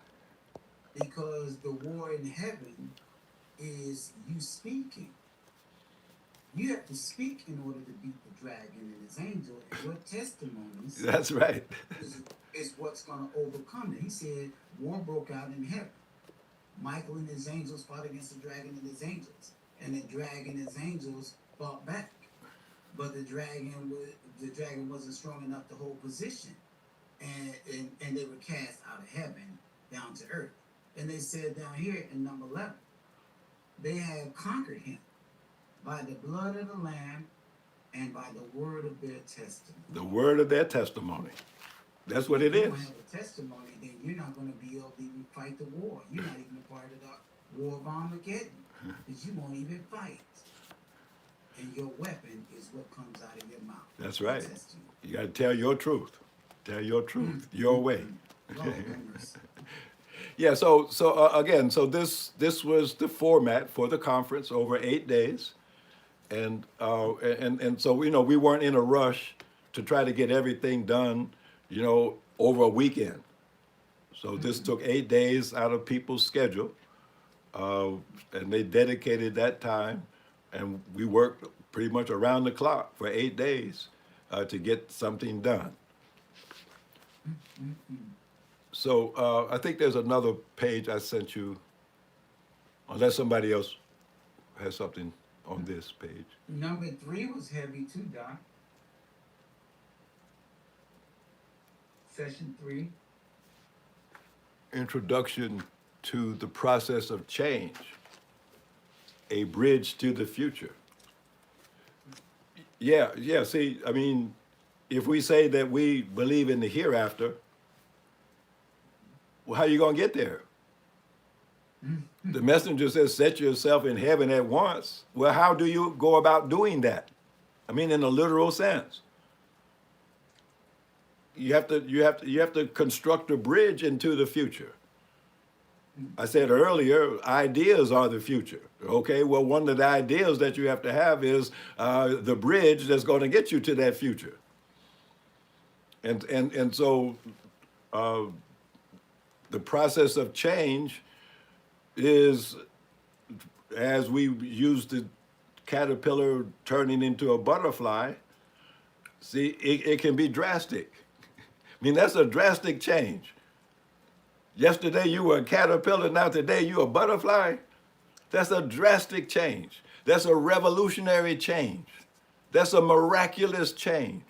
Because the war in heaven is you speaking. You have to speak in order to beat the dragon and his angel, and your testimonies That's right. is what's going to overcome it. He said war broke out in heaven. Michael and his angels fought against the dragon and his angels, and the dragon and his angels fought back. But the dragon wasn't strong enough to hold position, and they were cast out of heaven down to earth. And they said down here in number 11, they have conquered him by the blood of the Lamb and by the word of their testimony. The word of their testimony. That's what it If you is. don't have a testimony, then you're not going to be able to even fight the war. You're not even a part of the war of Armageddon, because you won't even fight. And your weapon is what comes out of your mouth. That's right. Testimony. You got to tell your truth. Tell your truth, your way. Lord have mercy. Yeah, so again, so this was the format for the conference over 8 days. And so, you know, we weren't in a rush to try to get everything done, you know, over a weekend. So this took 8 days out of people's schedule, and they dedicated that time, and we worked pretty much around the clock for 8 days to get something done. So I think there's another page I sent you, unless somebody else has something on this page. Number 3 was heavy too, Doc. Session 3. Introduction to the process of change, a bridge to the future. Yeah, see, I mean, if we say that we believe in the hereafter, well, how are you going to get there? The messenger says, set yourself in heaven at once. Well, how do you go about doing that? I mean, in a literal sense. You have to construct a bridge into the future. I said earlier, ideas are the future. Okay, well, one of the ideas that you have to have is the bridge that's going to get you to that future. And so the process of change is, as we use the caterpillar turning into a butterfly, see, it can be drastic. I mean, that's a drastic change. Yesterday you were a caterpillar, now today you're a butterfly. That's a drastic change. That's a revolutionary change. That's a miraculous change.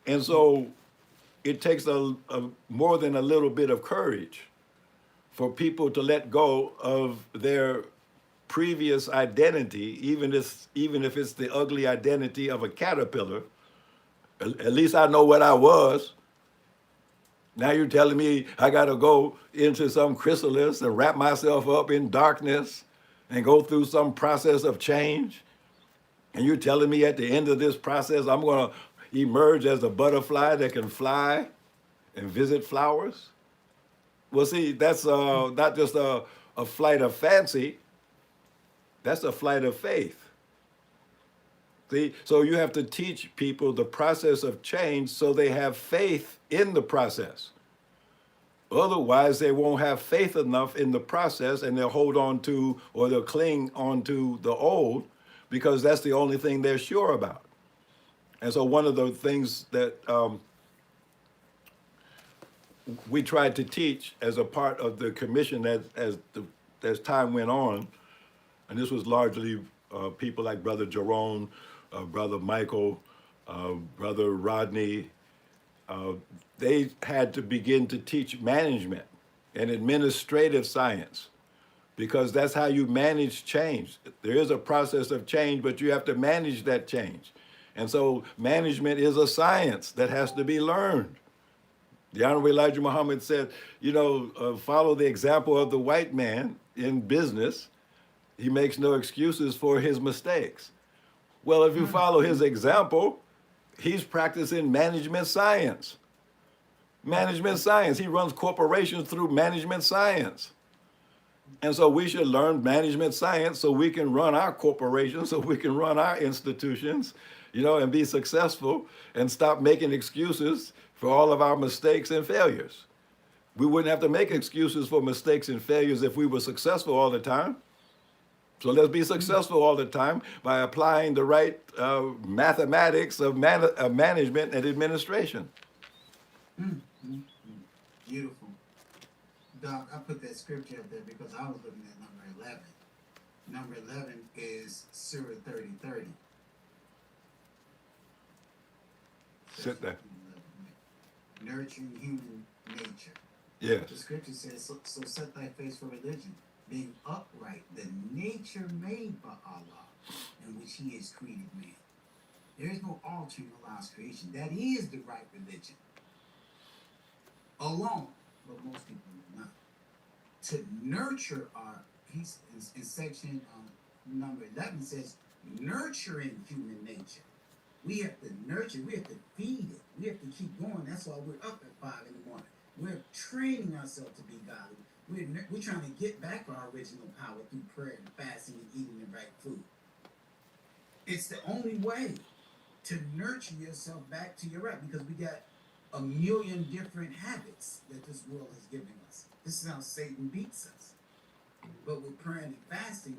And so it takes a more than a little bit of courage for people to let go of their previous identity, even if it's the ugly identity of a caterpillar. At least I know what I was. Now you're telling me I got to go into some chrysalis and wrap myself up in darkness and go through some process of change. And you're telling me at the end of this process, I'm going to emerge as a butterfly that can fly and visit flowers? Well, see, that's not just a flight of fancy. That's a flight of faith. See, so you have to teach people the process of change so they have faith in the process. Otherwise, they won't have faith enough in the process and they'll hold on to or they'll cling on to the old because that's the only thing they're sure about. And so one of the things that we tried to teach as a part of the commission as time went on, and this was largely people like Brother Jerome, Brother Michael, Brother Rodney, they had to begin to teach management and administrative science because that's how you manage change. There is a process of change, but you have to manage that change. And so management is a science that has to be learned. The Honorable Elijah Muhammad said, follow the example of the white man in business. He makes no excuses for his mistakes. Well, if you follow his example, he's practicing management science. Management science. He runs corporations through management science. And so we should learn management science so we can run our corporations, so we can run our institutions, and be successful and stop making excuses for all of our mistakes and failures. We wouldn't have to make excuses for mistakes and failures if we were successful all the time. So let's be successful all the time by applying the right mathematics of management and administration. Beautiful. Doc, I put that scripture up there because I was looking at number 11. Number 11 is Surah 30:30. Sit there. Nurturing human nature. Yes. The scripture says, so set thy face for religion, being upright, the nature made by Allah, in which he has created man. There is no altering Allah's creation. That is the right religion. Alone, but most people do not. To nurture our, he's in section number 11 says, nurturing human nature. We have to nurture, we have to feed it, we have to keep going. That's why we're up at 5 in the morning. We're training ourselves to be godly. We're trying to get back our original power through prayer and fasting and eating the right food. It's the only way to nurture yourself back to your right, because we got a million different habits that this world has given us. This is how Satan beats us. But with prayer and fasting,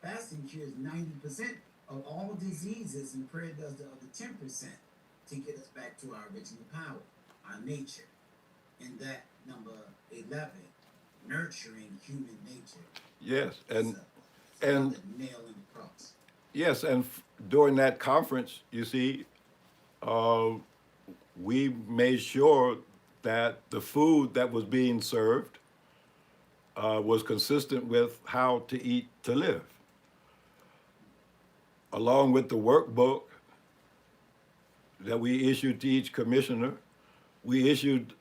fasting cures 90% of all diseases, and prayer does the other 10% to get us back to our original power, our nature. And that number 11, nurturing human nature. Yes, and nail in the cross. Yes, and during that conference, you see, we made sure that the food that was being served was consistent with how to eat to live. Along with the workbook that we issued to each commissioner, we issued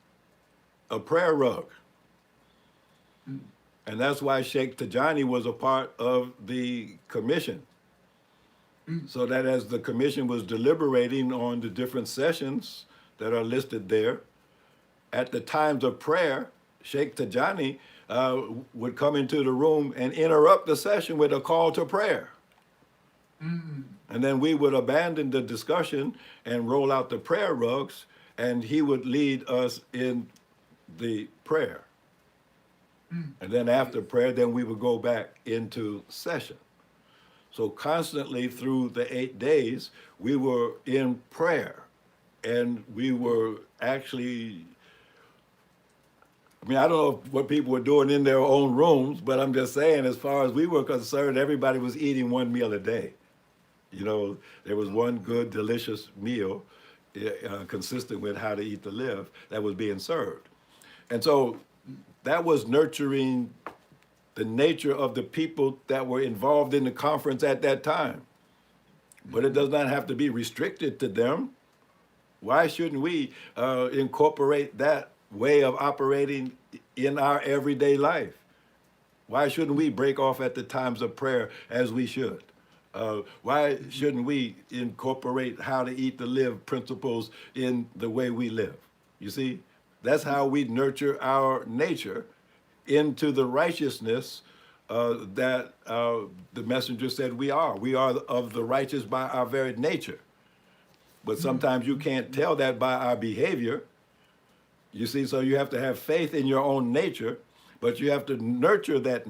a prayer rug. And that's why Sheikh Tajani was a part of the commission. So that as the commission was deliberating on the different sessions that are listed there, at the times of prayer, Sheikh Tajani would come into the room and interrupt the session with a call to prayer. And then we would abandon the discussion and roll out the prayer rugs, and he would lead us in the prayer. And then after prayer, then we would go back into session. So constantly through the 8 days, we were in prayer, and we were actually, I mean, I don't know what people were doing in their own rooms, but I'm just saying, as far as we were concerned, everybody was eating one meal a day. You know, there was one good, delicious meal consistent with how to eat to live that was being served. And so that was nurturing the nature of the people that were involved in the conference at that time. But it does not have to be restricted to them. Why shouldn't we incorporate that way of operating in our everyday life? Why shouldn't we break off at the times of prayer as we should? Why shouldn't we incorporate how to eat to live principles in the way we live? You see, that's how we nurture our nature into the righteousness that the messenger said we are. We are of the righteous by our very nature. But sometimes you can't tell that by our behavior. You see, so you have to have faith in your own nature, but you have to nurture that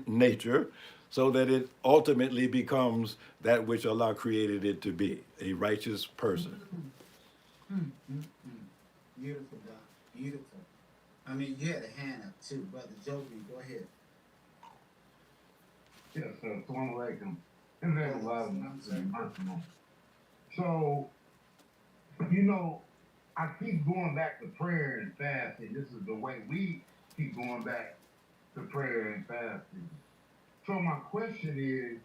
nature so that it ultimately becomes that which Allah created it to be, a righteous person. Beautiful, Doc. Beautiful. I mean, you had a hand up too, Brother Jovi. Go ahead. Yes, sir. Assalamu alaikum. And then a So, you know, I keep going back to prayer and fasting. This is the way we keep going back to prayer and fasting. So my question is,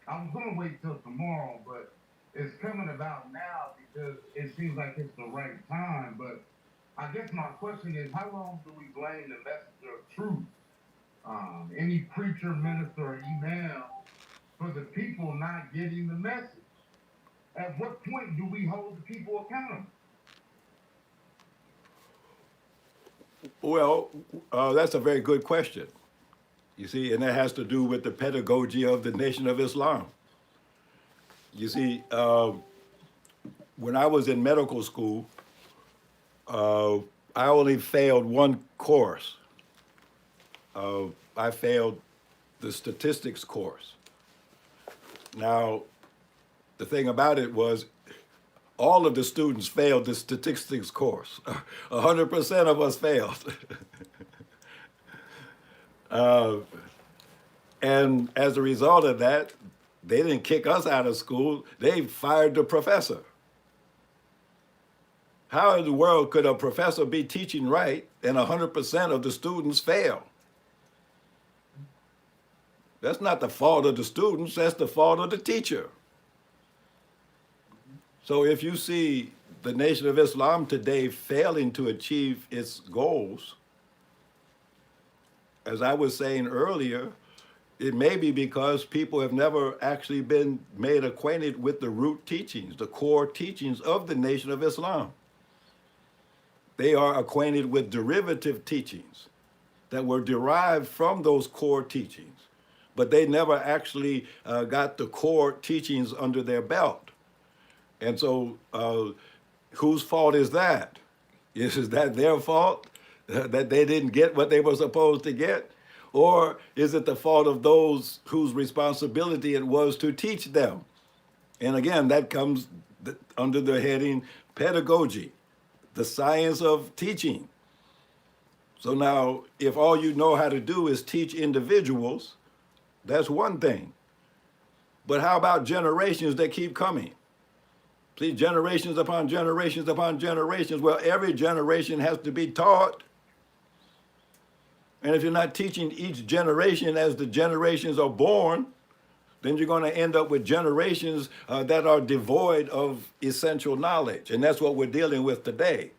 I was going to wait till tomorrow, but it's coming about now because it seems like it's the right time. But I guess my question is, how long do we blame the messenger of truth, any preacher, minister, or imam, for the people not getting the message? At what point do we hold the people accountable? Well, that's a very good question. You see, and that has to do with the pedagogy of the Nation of Islam. You see, when I was in medical school, I only failed one course. I failed the statistics course. Now, the thing about it was, all of the students failed the statistics course. 100% of us failed. And as a result of that, they didn't kick us out of school, they fired the professor. How in the world could a professor be teaching right and 100% of the students fail? That's not the fault of the students, that's the fault of the teacher. So if you see the Nation of Islam today failing to achieve its goals, as I was saying earlier, it may be because people have never actually been made acquainted with the root teachings, the core teachings of the Nation of Islam. They are acquainted with derivative teachings that were derived from those core teachings, but they never actually got the core teachings under their belt. And so whose fault is that? Is that their fault, that they didn't get what they were supposed to get? Or is it the fault of those whose responsibility it was to teach them? And again, that comes under the heading pedagogy, the science of teaching. So now, if all you know how to do is teach individuals, that's one thing. But how about generations that keep coming? See, generations upon generations upon generations. Well, every generation has to be taught. And if you're not teaching each generation as the generations are born, then you're going to end up with generations that are devoid of essential knowledge. And that's what we're dealing with today.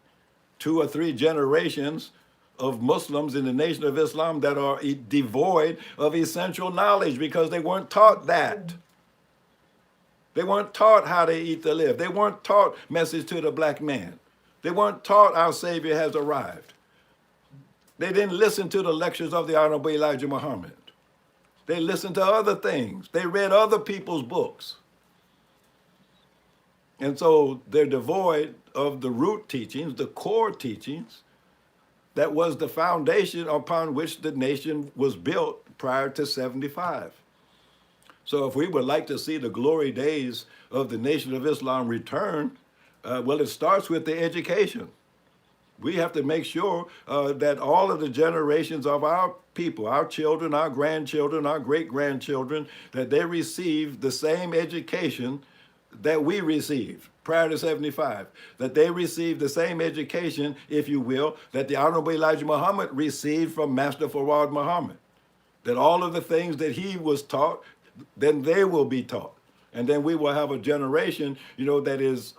2 or 3 generations of Muslims in the Nation of Islam that are devoid of essential knowledge because they weren't taught that. They weren't taught how to eat to live. They weren't taught message to the black man. They weren't taught our Savior has arrived. They didn't listen to the lectures of the Honorable Elijah Muhammad. They listened to other things. They read other people's books. And so they're devoid of the root teachings, the core teachings, that was the foundation upon which the nation was built prior to 75. So if we would like to see the glory days of the Nation of Islam return, well, it starts with the education. We have to make sure that all of the generations of our people, our children, our grandchildren, our great-grandchildren, that they receive the same education that we received prior to 75, that they receive the same education, if you will, that the Honorable Elijah Muhammad received from Master Fawad Muhammad, that all of the things that he was taught, then they will be taught. And then we will have a generation, that is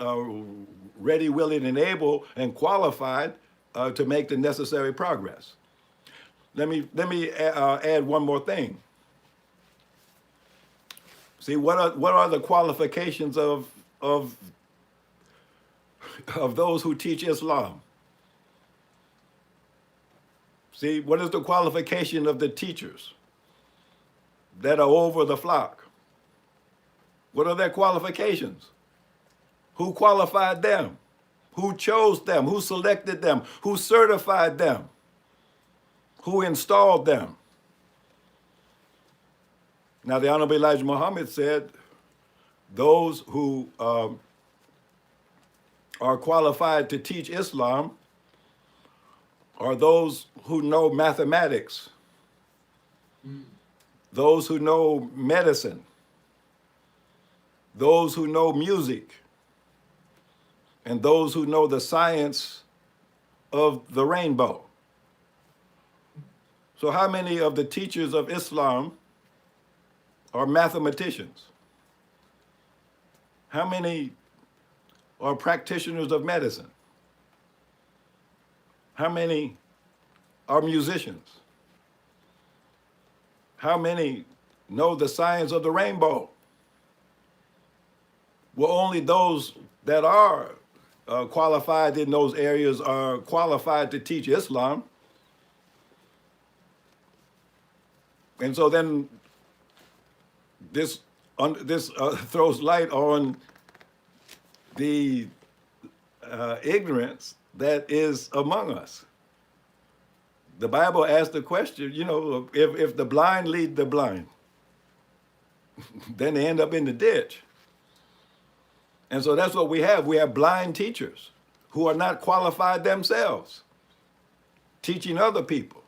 ready, willing, and able and qualified to make the necessary progress. Let me add one more thing. See, what are the qualifications of those who teach Islam? See, what is the qualification of the teachers that are over the flock? What are their qualifications? Who qualified them? Who chose them? Who selected them? Who certified them? Who installed them? Now, the Honorable Elijah Muhammad said, those who are qualified to teach Islam are those who know mathematics, those who know medicine, those who know music, and those who know the science of the rainbow. So how many of the teachers of Islam are mathematicians? How many are practitioners of medicine? How many are musicians? How many know the science of the rainbow? Well, only those that are qualified in those areas are qualified to teach Islam. And so then this throws light on the ignorance that is among us. The Bible asks the question, if the blind lead the blind, then they end up in the ditch. And so that's what we have. We have blind teachers who are not qualified themselves, teaching other people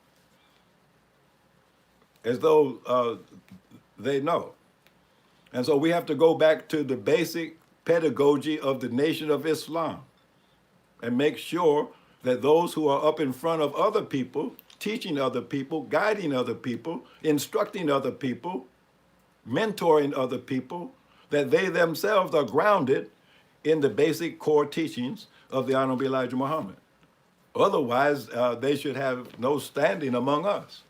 as though they know. And so we have to go back to the basic pedagogy of the Nation of Islam and make sure that those who are up in front of other people, teaching other people, guiding other people, instructing other people, mentoring other people, that they themselves are grounded in the basic core teachings of the Honorable Elijah Muhammad. Otherwise, they should have no standing among us.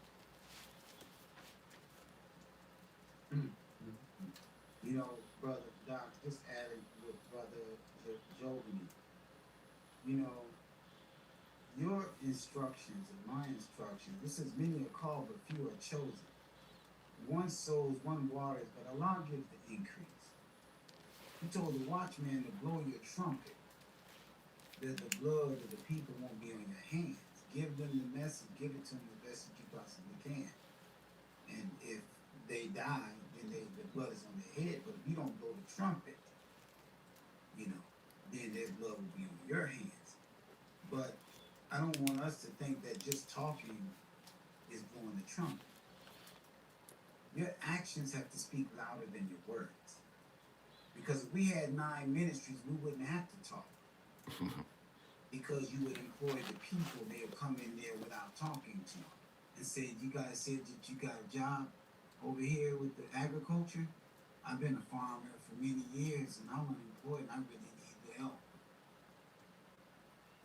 Brother Doc, just added with Brother Jovini, your instructions and my instructions, this is many are called, but few are chosen. One sows, one waters, but Allah gives the increase. He told the watchman to blow your trumpet, that the blood of the people won't be on your hands. Give them the message, give it to them the best that you possibly can. And if they die, then the blood is on their head. But if you don't blow the trumpet, then their blood will be on your hands. But I don't want us to think that just talking is blowing the trumpet. Your actions have to speak louder than your words. Because if we had 9 ministries, we wouldn't have to talk. Because you would employ the people, they would come in there without talking to them and say, you guys said that you got a job over here with the agriculture. I've been a farmer for many years and I'm unemployed and I really need the help.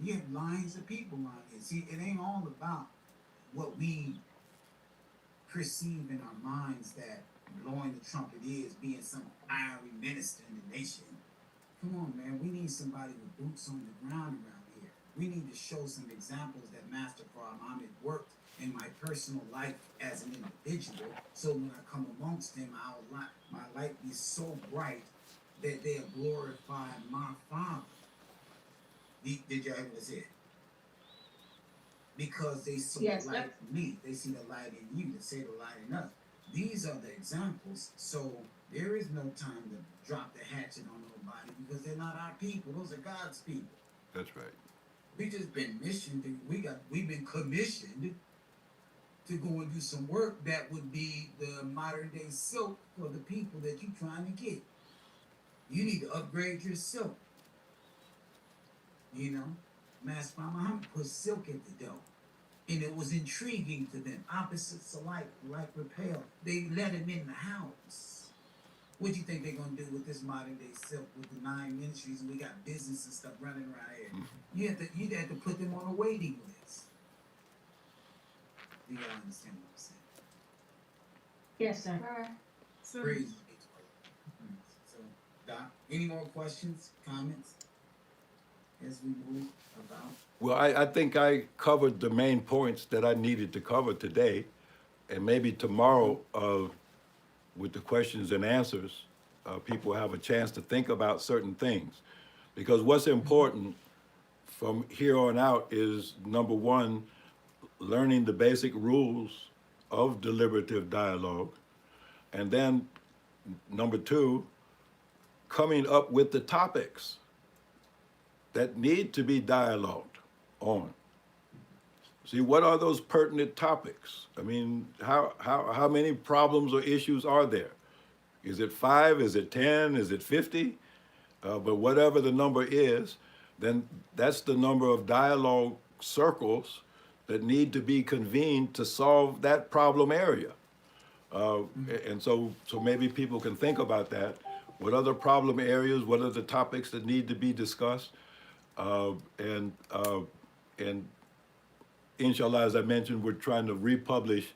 You have lines of people on here. See, it ain't all about what we perceive in our minds that blowing the trumpet is being some fiery minister in the nation. Come on, man. We need somebody with boots on the ground around here. We need to show some examples that Master Alim Muhammad worked in my personal life as an individual. So when I come amongst them, my light be so bright that they'll glorify my Father. Did y'all ever see it? Because they see Yes, the light in me. They see the light in you. They see the light in us. These are the examples. So there is no time to drop the hatchet on nobody because they're not our people. Those are God's people. That's right. We just been missioned. We've been commissioned to go and do some work that would be the modern day silk for the people that you're trying to get. You need to upgrade your silk. You know, Master Muhammad put silk at the door. And it was intriguing to them. Opposites alike, like repel. They let him in the house. What do you think they're going to do with this modern day silk with the 9 ministries and we got business and stuff running around here? You'd have to put them on a waiting list. Do y'all understand what I'm saying? Yes, sir. Crazy. So, Doc, any more questions, comments as we move about? Well, I think I covered the main points that I needed to cover today, and maybe tomorrow, with the questions and answers, people have a chance to think about certain things. Because what's important from here on out is, number one, learning the basic rules of deliberative dialogue, and then number two, coming up with the topics that need to be dialogued on. See, what are those pertinent topics? I mean, how many problems or issues are there? Is it 5? Is it 10? Is it 50? But whatever the number is, then that's the number of dialogue circles that need to be convened to solve that problem area. And so maybe people can think about that. What are the problem areas? What are the topics that need to be discussed? And inshallah, as I mentioned, we're trying to republish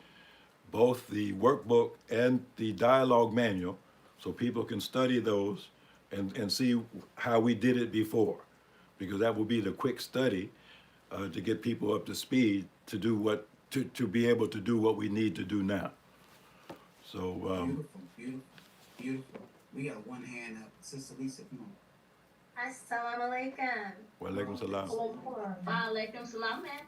both the workbook and the dialogue manual so people can study those and see how we did it before, because that will be the quick study to get people up to speed to do what, to be able to do what we need to do now. So, Beautiful. We got one hand up. Sister Lisa, come on. Assalamu alaikum. wa alaikum salam. Walaikum salam, ma'am.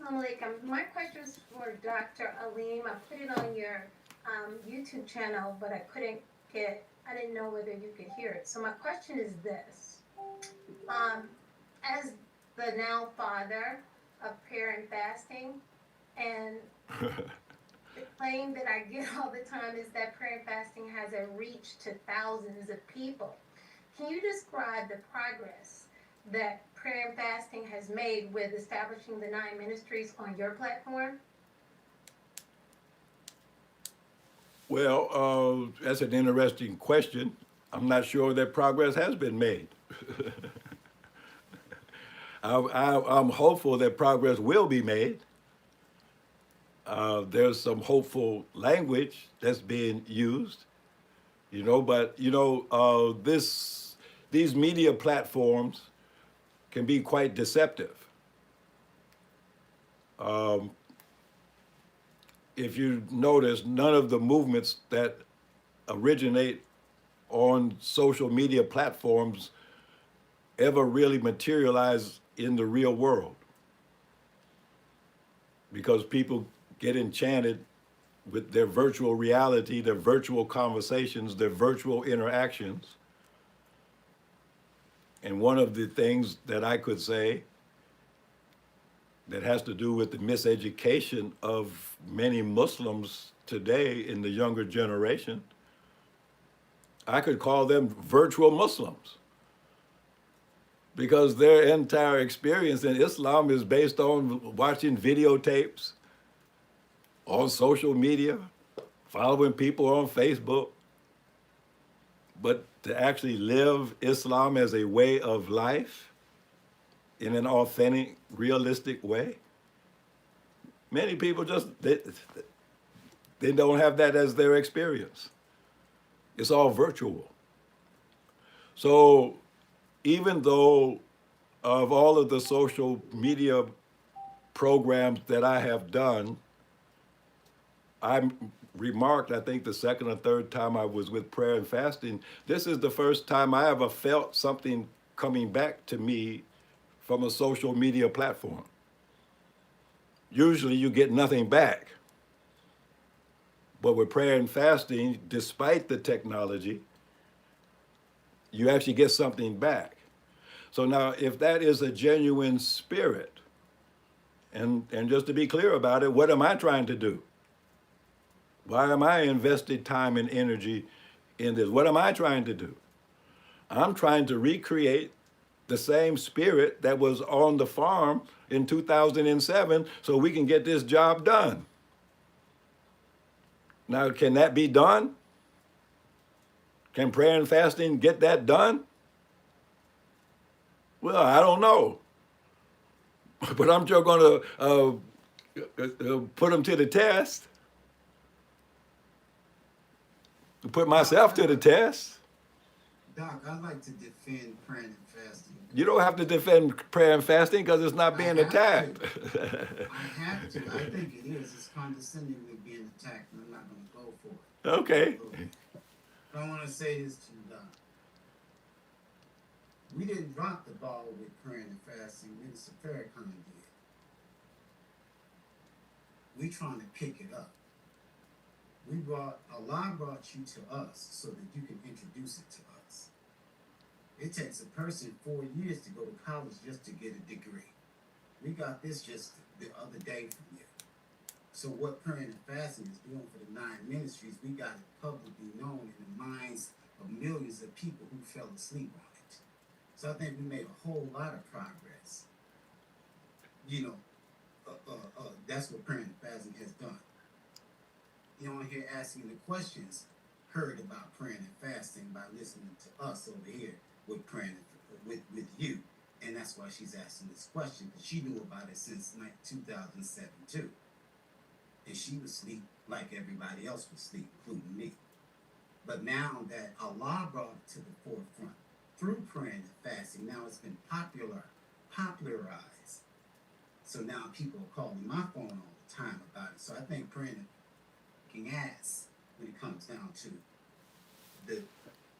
Assalamu alaikum. My question is for Dr. Alim. I put it on your YouTube channel, but I didn't know whether you could hear it. So my question is this. As the now father of prayer and fasting, and the claim that I get all the time is that prayer and fasting has a reach to thousands of people. Can you describe the progress that prayer and fasting has made with establishing the 9 ministries on your platform? Well, that's an interesting question. I'm not sure that progress has been made. I'm hopeful that progress will be made. There's some hopeful language that's being used, but these media platforms can be quite deceptive. If you notice, none of the movements that originate on social media platforms ever really materialize in the real world, because people get enchanted with their virtual reality, their virtual conversations, their virtual interactions. And one of the things that I could say that has to do with the miseducation of many Muslims today in the younger generation I could call them virtual Muslims because their entire experience in Islam is based on watching videotapes on social media, following people on Facebook. But to actually live Islam as a way of life in an authentic, realistic way, many people just, they don't have that as their experience. It's all virtual. So even though of all of the social media programs that I have done, I remarked, I think the second or third time I was with prayer and fasting, this is the first time I ever felt something coming back to me from a social media platform. Usually you get nothing back. But with prayer and fasting, despite the technology, you actually get something back. So now, if that is a genuine spirit, and just to be clear about it, what am I trying to do? Why am I invested time and energy in this? What am I trying to do? I'm trying to recreate the same spirit that was on the farm in 2007 so we can get this job done. Now, can that be done? Can prayer and fasting get that done? Well, I don't know. But I'm just going to put them to the test. Put myself to the test. Doc, I like to defend prayer and fasting. You don't have to defend prayer and fasting because it's not being attacked. I have to. I think it is. It's condescendingly being attacked, and I'm not going to go for it. Okay. I want to say this to you, Doc. We didn't drop the ball with prayer and fasting. Minister Farrakhan did. We trying to pick it up. Allah brought you to us so that you can introduce it to us. It takes a person 4 years to go to college just to get a degree. We got this just the other day from you. So what prayer and fasting is doing for the 9 ministries, we got it publicly known in the minds of millions of people who fell asleep on it. So I think we made a whole lot of progress. You know, that's what prayer and fasting has done. You don't hear asking the questions heard about praying and fasting by listening to us over here with praying with you. And that's why she's asking this question, because she knew about it since 2007 too. And she was asleep like everybody else was asleep, including me. But now that Allah brought it to the forefront through praying and fasting, now it's been popularized. So now people are calling my phone all the time about it. So I think praying and ass when it comes down to the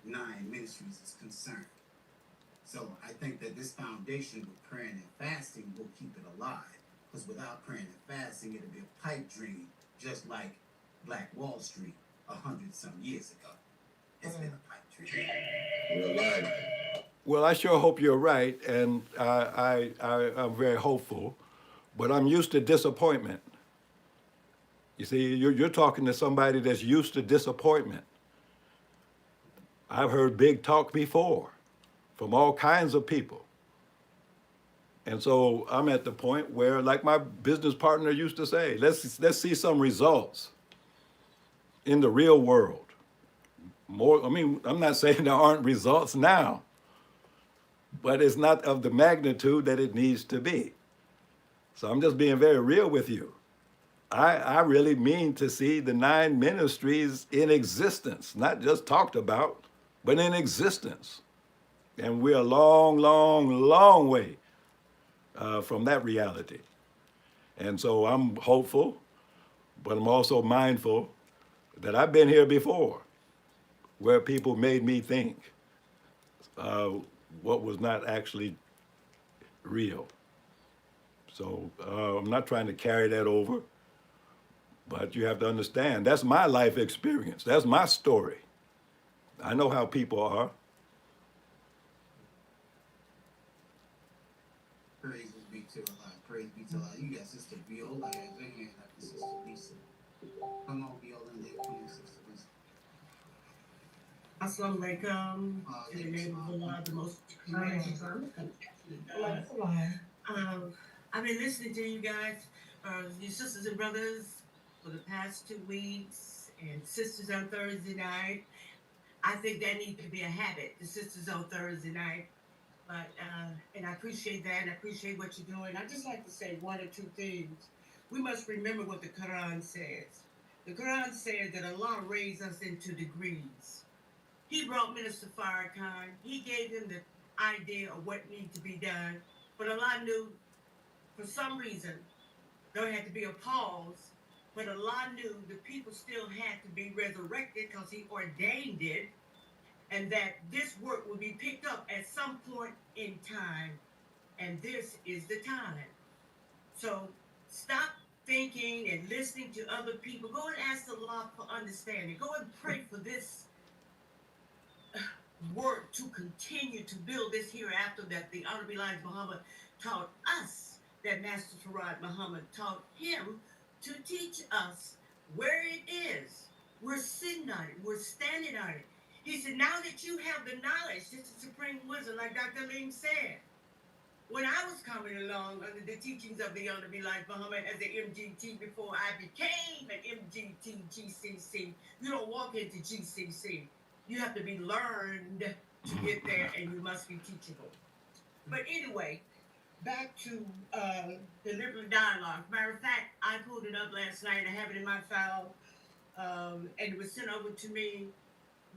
9 ministries is concerned. So I think that this foundation with praying and fasting will keep it alive. Because without praying and fasting, it'll be a pipe dream, just like Black Wall Street 100-some years ago. It's been a pipe dream. Well, I sure hope you're right, and I'm very hopeful, but I'm used to disappointment. You see, you're talking to somebody that's used to disappointment. I've heard big talk before from all kinds of people. And so I'm at the point where, like my business partner used to say, let's see some results in the real world. I'm not saying there aren't results now, but it's not of the magnitude that it needs to be. So I'm just being very real with you. I really mean to see the 9 ministries in existence, not just talked about, but in existence. And we're a long, long, long way from that reality. And so I'm hopeful, but I'm also mindful that I've been here before, where people made me think what was not actually real. So I'm not trying to carry that over. But you have to understand, that's my life experience. That's my story. I know how people are. Praise be to Allah. Praise be to Allah. You got Sister Viola as a hand after Sister Lisa. Come on, Viola, and then come on, Sister Lisa. Assalamu alaikum. In the name of Allah, the most gracious. I've been listening to you guys, your sisters and brothers, for the past 2 weeks, and sisters on Thursday night. I think that needs to be a habit, the sisters on Thursday night. But and I appreciate that, and I appreciate what you're doing. I just like to say one or two things. We must remember what the Quran says. The Quran says that Allah raised us into degrees. He brought Minister Farrakhan. He gave him the idea of what needs to be done. But Allah knew, for some reason, there had to be a pause. But Allah knew the people still had to be resurrected because He ordained it, and that this work will be picked up at some point in time. And this is the time. So stop thinking and listening to other people. Go and ask Allah for understanding. Go and pray for this work to continue to build this hereafter that the Honorable Elijah Muhammad taught us, that Master Farad Muhammad taught him to teach us where it is. We're sitting on it. We're standing on it. He said, now that you have the knowledge, this is supreme wisdom, like Dr. Alim said. When I was coming along under the teachings of the Honorable Elijah Muhammad as an MGT before I became an MGT GCC, you don't walk into GCC. You have to be learned to get there, and you must be teachable. But anyway, back to the Liberal Dialogue. Matter of fact, I pulled it up last night. I have it in my file, and it was sent over to me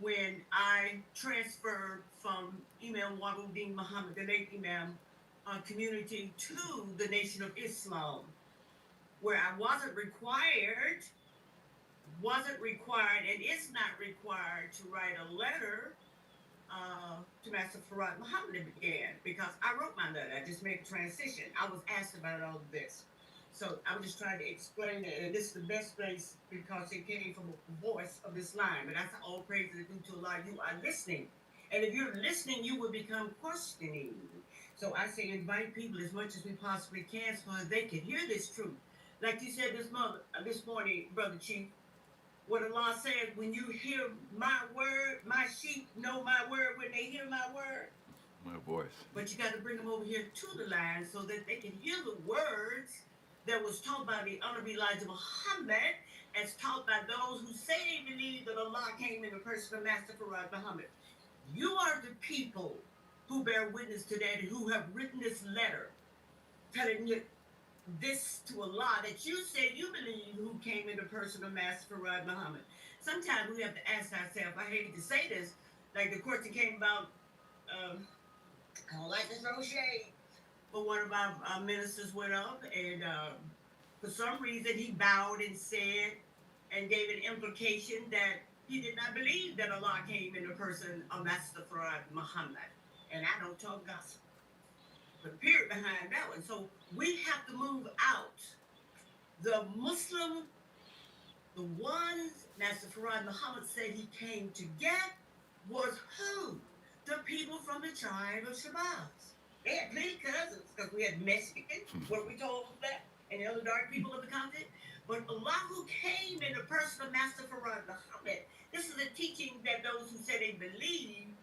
when I transferred from Imam Waruddin Muhammad, the late Imam, community to the Nation of Islam, where I wasn't required, and is not required to write a letter to Master Farad Muhammad again, because I wrote my letter. I just made a transition. I was asked about all of this. So I'm just trying to explain it, and this is the best place because it came from the voice of this line. But that's all praise is due to Allah. You are listening. And if you're listening, you will become questioning. So I say invite people as much as we possibly can so that they can hear this truth. Like you said this morning, Brother Chief, what Allah said, when you hear my word, my sheep know my word when they hear my word. My voice. But you got to bring them over here to the line so that they can hear the words that was taught by the Honorable Elijah Muhammad, as taught by those who say they believe that Allah came in the person of Master Farad Muhammad. You are the people who bear witness to that and who have written this letter telling you this to Allah, that you say you believe who came in the person of Master Farad Muhammad. Sometimes we have to ask ourselves, I hate to say this, like the question came about, I don't like to throw shade, but one of our ministers went up and for some reason he bowed and said and gave an implication that he did not believe that Allah came in the person of Master Farad Muhammad. And I don't talk gossip. But period behind that one. So we have to move out. The Muslim, the ones Master Farad Muhammad said he came to get was who? The people from the tribe of Shabazz. They had many cousins because we had Mexicans, what we told that, and the other dark people of the continent. But Allah who came in the person of Master Farad Muhammad, this is a teaching that those who say they believe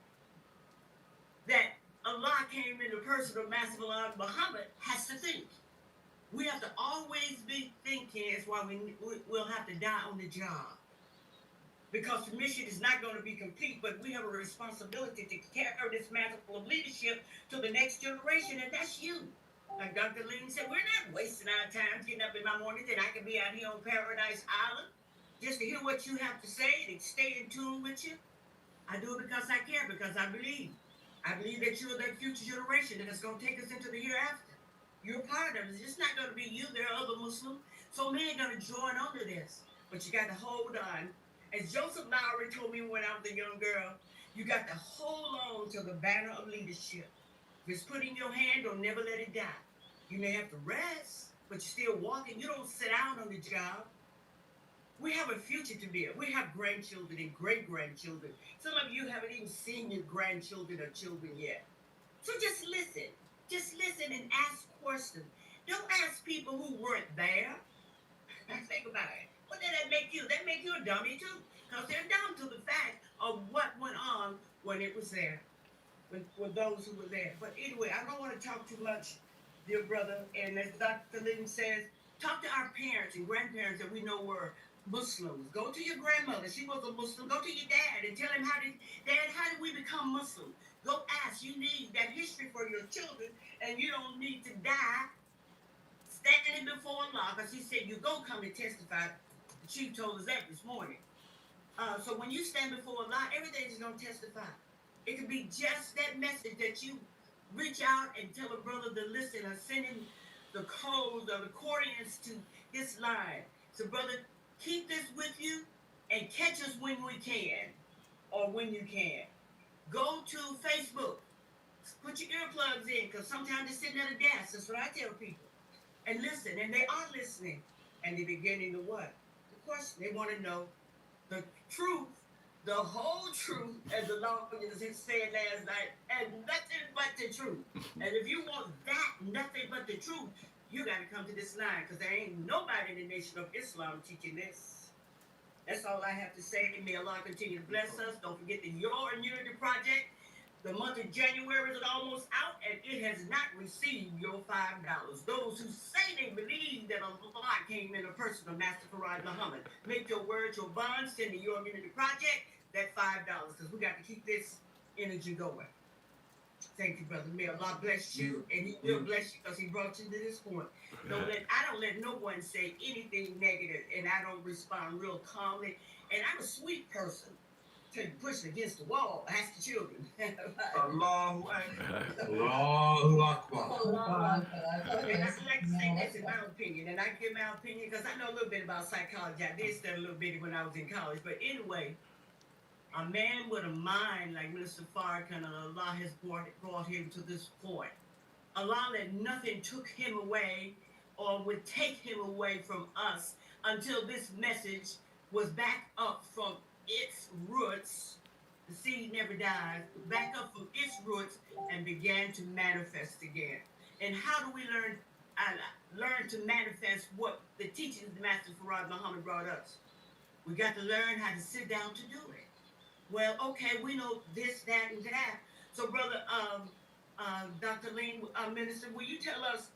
that Allah came in the person of Master Farad Muhammad has to think. We have to always be thinking. That's why we'll have to die on the job. Because the mission is not going to be complete, but we have a responsibility to carry this mantle of leadership to the next generation, and that's you. Like Dr. Ling said, we're not wasting our time getting up in my morning that I can be out here on Paradise Island just to hear what you have to say and stay in tune with you. I do it because I care, because I believe. I believe that you're that future generation that's going to take us into the hereafter. You're part of it. It's just not going to be you. There are other Muslims. So many are going to join onto this. But you got to hold on. As Joseph Lowry told me when I was a young girl, you got to hold on to the banner of leadership. If it's put in your hand, don't never let it die. You may have to rest, but you're still walking. You don't sit down on the job. We have a future to build. We have grandchildren and great-grandchildren. Some of you haven't even seen your grandchildren or children yet. So just listen. Just listen and ask questions. Don't ask people who weren't there. Now think about it. What did that make you? That make you a dummy too. Because they're dumb to the fact of what went on when it was there, with those who were there. But anyway, I don't want to talk too much, dear brother. And as Dr. Lynn says, talk to our parents and grandparents that we know were Muslims. Go to your grandmother. She was a Muslim. Go to your dad and tell him Dad, how did we become Muslim? Go ask. You need that history for your children, and you don't need to die standing before Allah, because he said you go come and testify. The chief told us that this morning. So when you stand before Allah, everything's going to testify. It could be just that message that you reach out and tell a brother to listen, or send him the codes or the accordions to this line. So brother, keep this with you and catch us when we can, or when you can. Go to Facebook. Put your earplugs in, because sometimes they're sitting at a desk. That's what I tell people. And listen, and they are listening. And they're beginning to what? The question. They want to know the truth, the whole truth, as the Lord said last night, and nothing but the truth. And if you want that, nothing but the truth, you got to come to this line, because there ain't nobody in the Nation of Islam teaching this. That's all I have to say. May Allah continue to bless us. Don't forget the Your Unity Project. The month of January is almost out, and it has not received your $5. Those who say they believe that Allah came in a person of Master Farad Muhammad, make your words your bonds, send to Your Unity Project that $5, because we got to keep this energy going. Thank you, brother. May Allah bless you, and He will bless you, because He brought you to this point. I don't let no one say anything negative, and I don't respond real calmly. And I'm a sweet person. Push against the wall. Ask the children. Allahu Akbar. Allahu Akbar. And I like to say this in my opinion, and I give my opinion because I know a little bit about psychology. I did study a little bit when I was in college. But anyway, a man with a mind like Minister Farrakhan, Allah has brought him to this point. Allah let nothing took him away or would take him away from us until this message was back up from its roots. The seed never dies. Back up from its roots and began to manifest again. And how do we learn to manifest what the teachings of Master Farad Muhammad brought us? We got to learn how to sit down to do it. Well, okay, we know this, that, and that. So, brother, Dr. Lean, Minister, will you tell us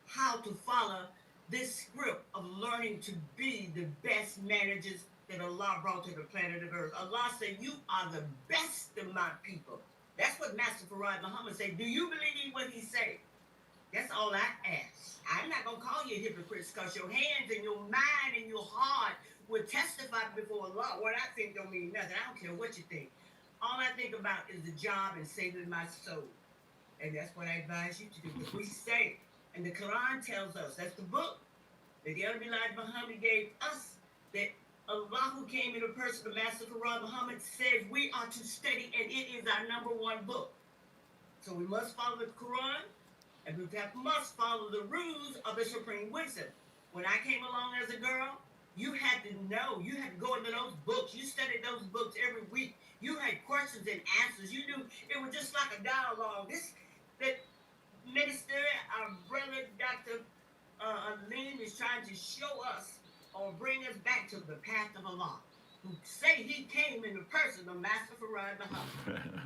how to follow this script of learning to be the best managers that Allah brought to the planet of Earth? Allah said, you are the best of my people. That's what Master Farad Muhammad said. Do you believe what he said? That's all I ask. I'm not going to call you a hypocrite, because your hands and your mind and your heart will testify before Allah. What I think don't mean nothing. I don't care what you think. All I think about is the job and saving my soul. And that's what I advise you to do. Because we say, and the Quran tells us, that's the book that the Alim Muhammad gave us, that Allah, who came in a person of Master Farad Muhammad, says we are to study, and it is our #1 book. So we must follow the Quran, and we must follow the rules of the Supreme Wisdom. When I came along as a girl, you had to know, you had to go into those books. You studied those books every week. You had questions and answers. You knew it was just like a dialogue. That minister, our brother, Dr. Alim, is trying to show us or bring us back to the path of Allah, who say he came in the person of Master Farad Muhammad.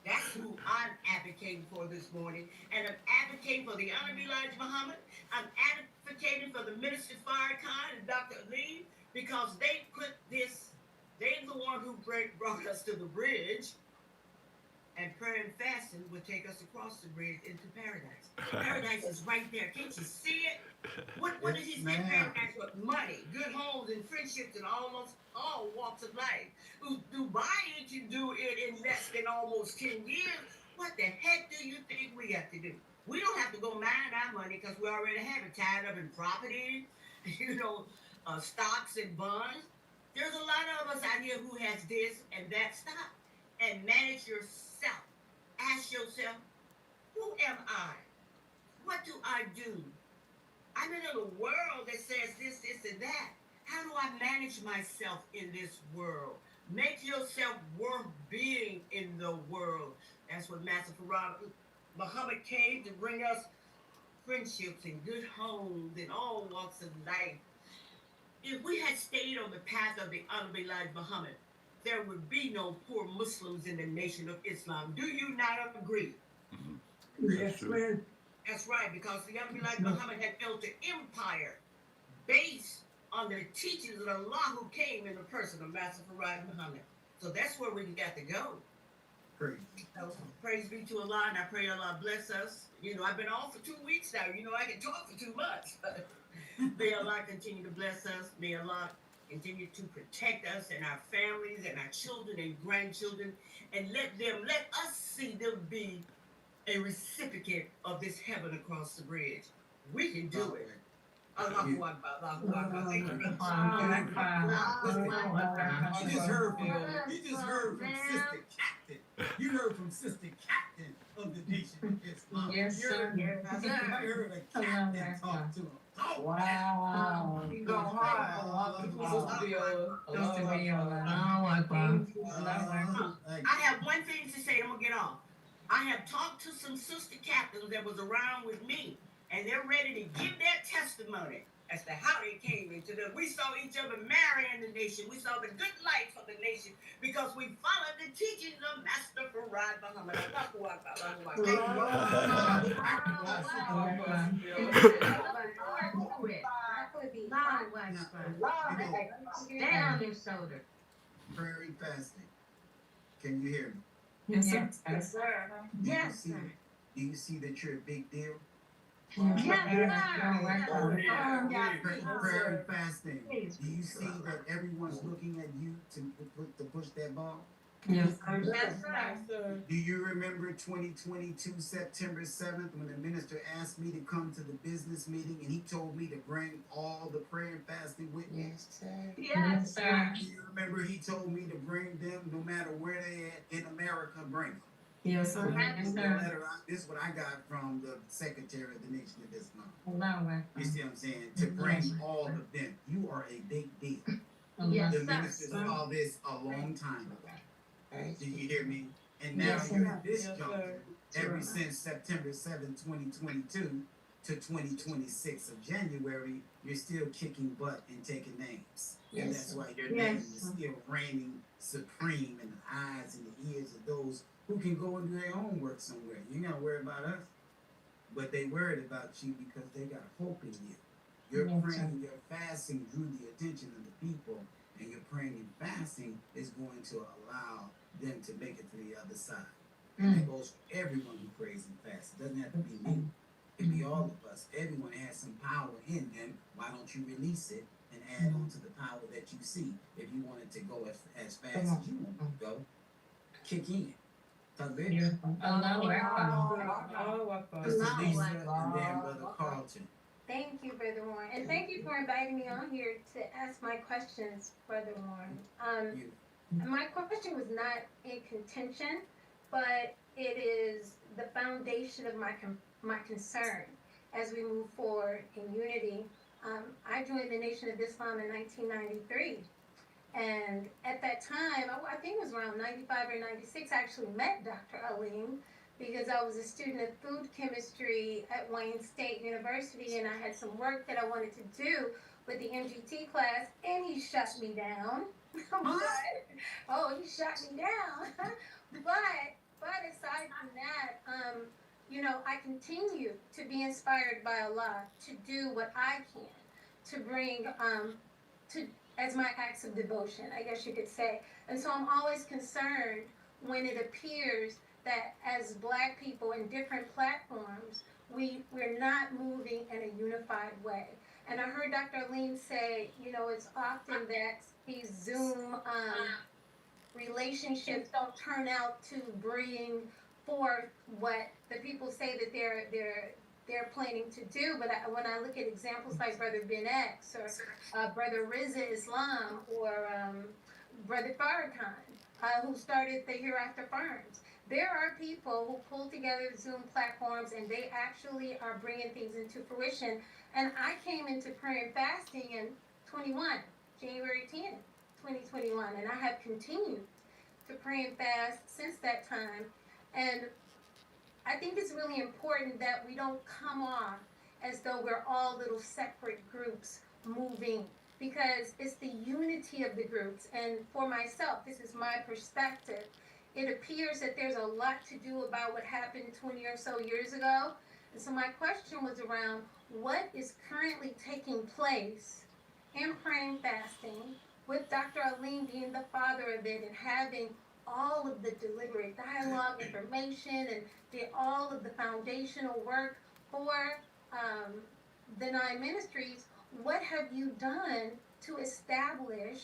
That's who I'm advocating for this morning. And I'm advocating for the Honorable Elijah Muhammad. I'm advocating for the Minister Farrakhan and Dr. Alim, because they put this, they're the one who brought us to the bridge. And prayer and fasting would take us across the bridge into paradise. Paradise is right there. Can't you see it? What did he say? Paradise with money, good homes, and friendships, and almost all walks of life. Dubai, you can do it in less than almost 10 years. What the heck do you think we have to do? We don't have to go mine our money, because we already have it tied up in property, stocks and bonds. There's a lot of us out here who has this and that stock. And manage yourself. Ask yourself, who am I? What do I do? I'm in a world that says this, and that. How do I manage myself in this world? Make yourself worth being in the world. That's what Master Farad Muhammad came to bring us: friendships and good homes and all walks of life. If we had stayed on the path of the Honorable Elijah Muhammad, there would be no poor Muslims in the Nation of Islam. Do you not agree? That's true. That's right, because the young like Muhammad had built an empire based on the teachings of Allah who came in the person of Master Farad Muhammad. So that's where we got to go. Crazy. So praise be to Allah, and I pray Allah bless us. You know, I've been off for 2 weeks now. You know, I can talk for too much. May Allah continue to bless us. May Allah continue to protect us and our families and our children and grandchildren, and let us see them be a recipient of this heaven across the bridge. We can do it. Allahu Akbar, Allahu Akbar. Thank you, brother. You just heard from Sister Captain. You heard from Sister Captain of the Nation of Islam. Yes, sir. Yes, You heard a captain talk to him. Oh, Wow. you go hard. I have one thing to say, I'm gonna get off. I have talked to some sister captains that was around with me, and they're ready to give their testimony as to how they came into the. We saw each other marrying the nation. We saw the good life of the nation because we followed the teachings of Master Farad Muhammad. Down your shoulder. Prayer and fasting. Can you hear me? Yes, sir. Yes, sir. Yes, sir. Do you see that you're a big deal? Prayer and fasting. Do you see that everyone's looking at you to push that ball? Yes, sir. Do you remember 2022 September 7th when the minister asked me to come to the business meeting and he told me to bring all the prayer and fasting with me? Yes, sir. Yes, sir. Do you remember he told me to bring them no matter where they at in America, bring them? Yes, sir. This is what I got from the Secretary of the Nation of Islam. You see what I'm saying? To bring all of them. You are a big deal. Yes, The sir. minister saw this a long time ago. Do you hear me? And now you're at this juncture, ever since September 7, 2022 to 2026 of January, you're still kicking butt and taking names. And that's why your name is still reigning supreme in the eyes and the ears of those who can go and do their own work somewhere. You ain't gotta worry about us. But they worried about you because they got hope in you. Your praying, your fasting drew the attention of the people, and your praying and fasting is going to allow them to make it to the other side. And that goes for everyone who prays and fasts. It doesn't have to be me. It can be all of us. Everyone has some power in them. Why don't you release it and add on to the power that you see? If you want it to go as fast as you want it to go, kick in. This is Lisa and then Brother Carlton. Thank you, Brother Warren. And thank you for inviting me on here to ask my questions, Brother Warren. My question was not in contention, but it is the foundation of my concern as we move forward in unity. I joined the Nation of Islam in 1993. And at that time, I think it was around 95 or 96, I actually met Dr. Alim because I was a student of food chemistry at Wayne State University, and I had some work that I wanted to do with the MGT class, and he shut me down. He shut me down. but aside from that, you know, I continue to be inspired by Allah to do what I can to bring, as my acts of devotion, I guess you could say. And so I'm always concerned when it appears that as Black people in different platforms, we're not moving in a unified way. And I heard Dr. Alim say, you know, it's often that these Zoom relationships don't turn out to bring forth what the people say that they're planning to do. But when I look at examples like Brother Ben X or Brother Riza Islam or Brother Farrakhan, who started the Hereafter Firms, there are people who pull together Zoom platforms and they actually are bringing things into fruition. And I came into prayer and fasting in January 10, 2021, and I have continued to pray and fast since that time. And I think it's really important that we don't come off as though we're all little separate groups moving, because it's the unity of the groups. And for myself, this is my perspective. It appears that there's a lot to do about what happened 20 or so years ago. And so my question was around what is currently taking place in praying fasting, with Dr. Alim being the father of it and having all of the deliberate dialogue, information, and did all of the foundational work for the 9 ministries. What have you done to establish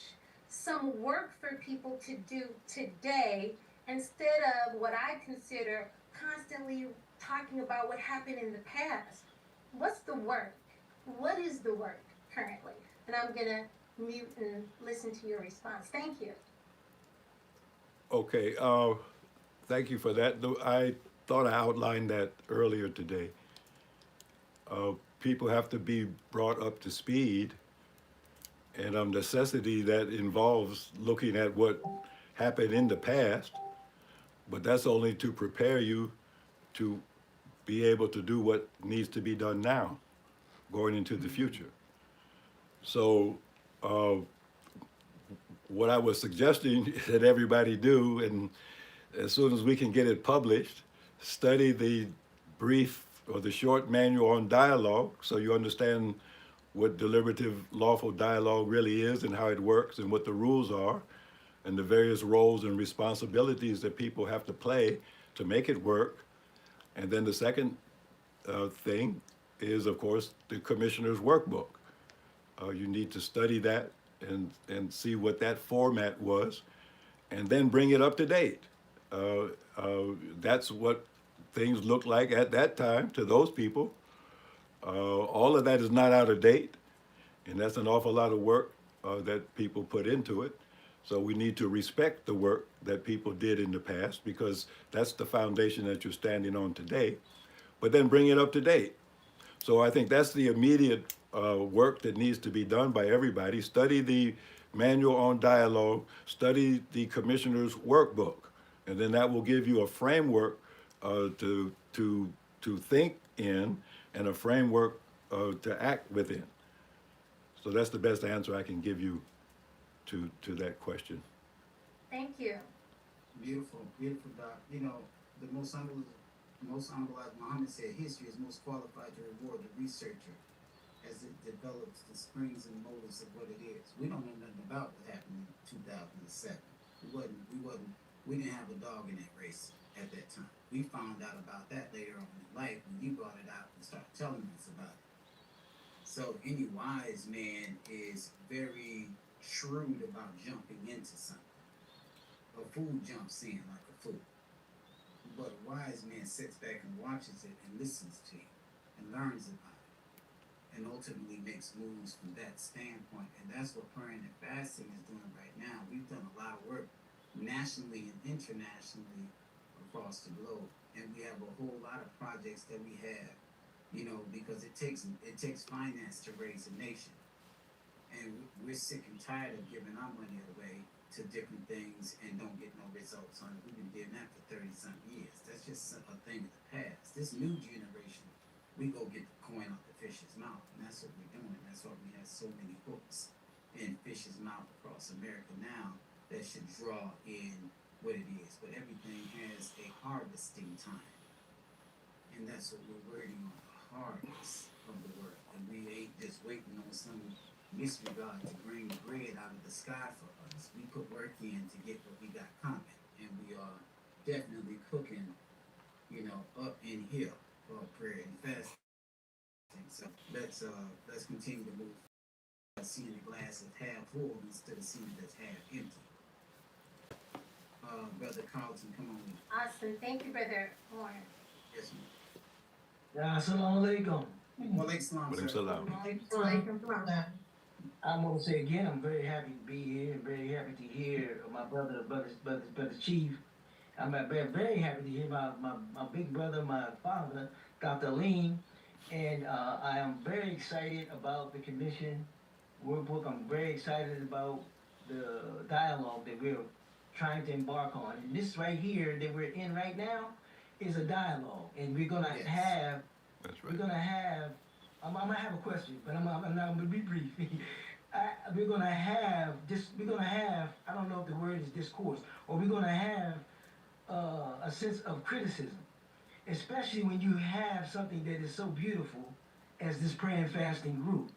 some work for people to do today instead of what I consider constantly talking about what happened in the past? What's the work? What is the work currently? And I'm going to mute and listen to your response. Thank you. Okay, thank you for that. I thought I outlined that earlier today. People have to be brought up to speed, and necessity that involves looking at what happened in the past, but that's only to prepare you to be able to do what needs to be done now, going into the future. So what I was suggesting that everybody do, and as soon as we can get it published, study the brief or the short manual on dialogue so you understand what deliberative lawful dialogue really is and how it works and what the rules are and the various roles and responsibilities that people have to play to make it work. And then the second thing is, of course, the commissioner's workbook. You need to study that and see what that format was, and then bring it up to date. That's what things looked like at that time to those people. All of that is not out of date, and that's an awful lot of work that people put into it. So we need to respect the work that people did in the past, because that's the foundation that you're standing on today, but then bring it up to date. So I think that's the immediate work that needs to be done by everybody. Study the manual on dialogue, study the commissioner's workbook, and then that will give you a framework to think in and a framework to act within. So that's the best answer I can give you to that question. Thank you. Beautiful, beautiful, Doc. You know, the most humble, as Muhammad said, history is most qualified to reward the researcher as it develops the springs and motives of what it is. We don't know nothing about what happened in 2007. We didn't have a dog in that race at that time. We found out about that later on in life when you brought it out and started telling us about it. So any wise man is very shrewd about jumping into something. A fool jumps in like a fool. But a wise man sits back and watches it and listens to you and learns about it and ultimately makes moves from that standpoint. And that's what praying and fasting is doing right now. We've done a lot of work nationally and internationally across the globe. And we have a whole lot of projects that we have, you know, because it takes finance to raise a nation. And we're sick and tired of giving our money away to different things and don't get no results on it. We've been doing that for 30-some years. That's just a thing of the past. This new generation, we go get the coin off the fish's mouth, and that's what we're doing. That's why we have so many hooks in fish's mouth across America now that should draw in what it is. But everything has a harvesting time, and that's what we're waiting on, the harvest of the world. And we ain't just waiting on some mystery God to bring bread out of the sky for us. We put work in to get what we got coming, and we are definitely cooking, you know, up in here for prayer and fasting. So let's continue to move. Seeing the glass as half full instead of seeing it as half empty. Brother Carlton, come on. Awesome. Thank you, Brother Warren. Yes, ma'am. Ya, Assalamu alaikum. Walaikum salam. I'm gonna say again, I'm very happy to be here and very happy to hear my brother Chief. I'm very happy to hear my big brother, my father, Dr. Alim, and I am very excited about the commission workbook. I'm very excited about the dialogue that we're trying to embark on. And this right here that we're in right now is a dialogue, and we're gonna have. That's right. We're gonna have. I might have a question, but I'm not gonna be brief. we're gonna have this. We're gonna have. I don't know if the word is discourse, or we're gonna have a sense of criticism, especially when you have something that is so beautiful as this prayer and fasting group.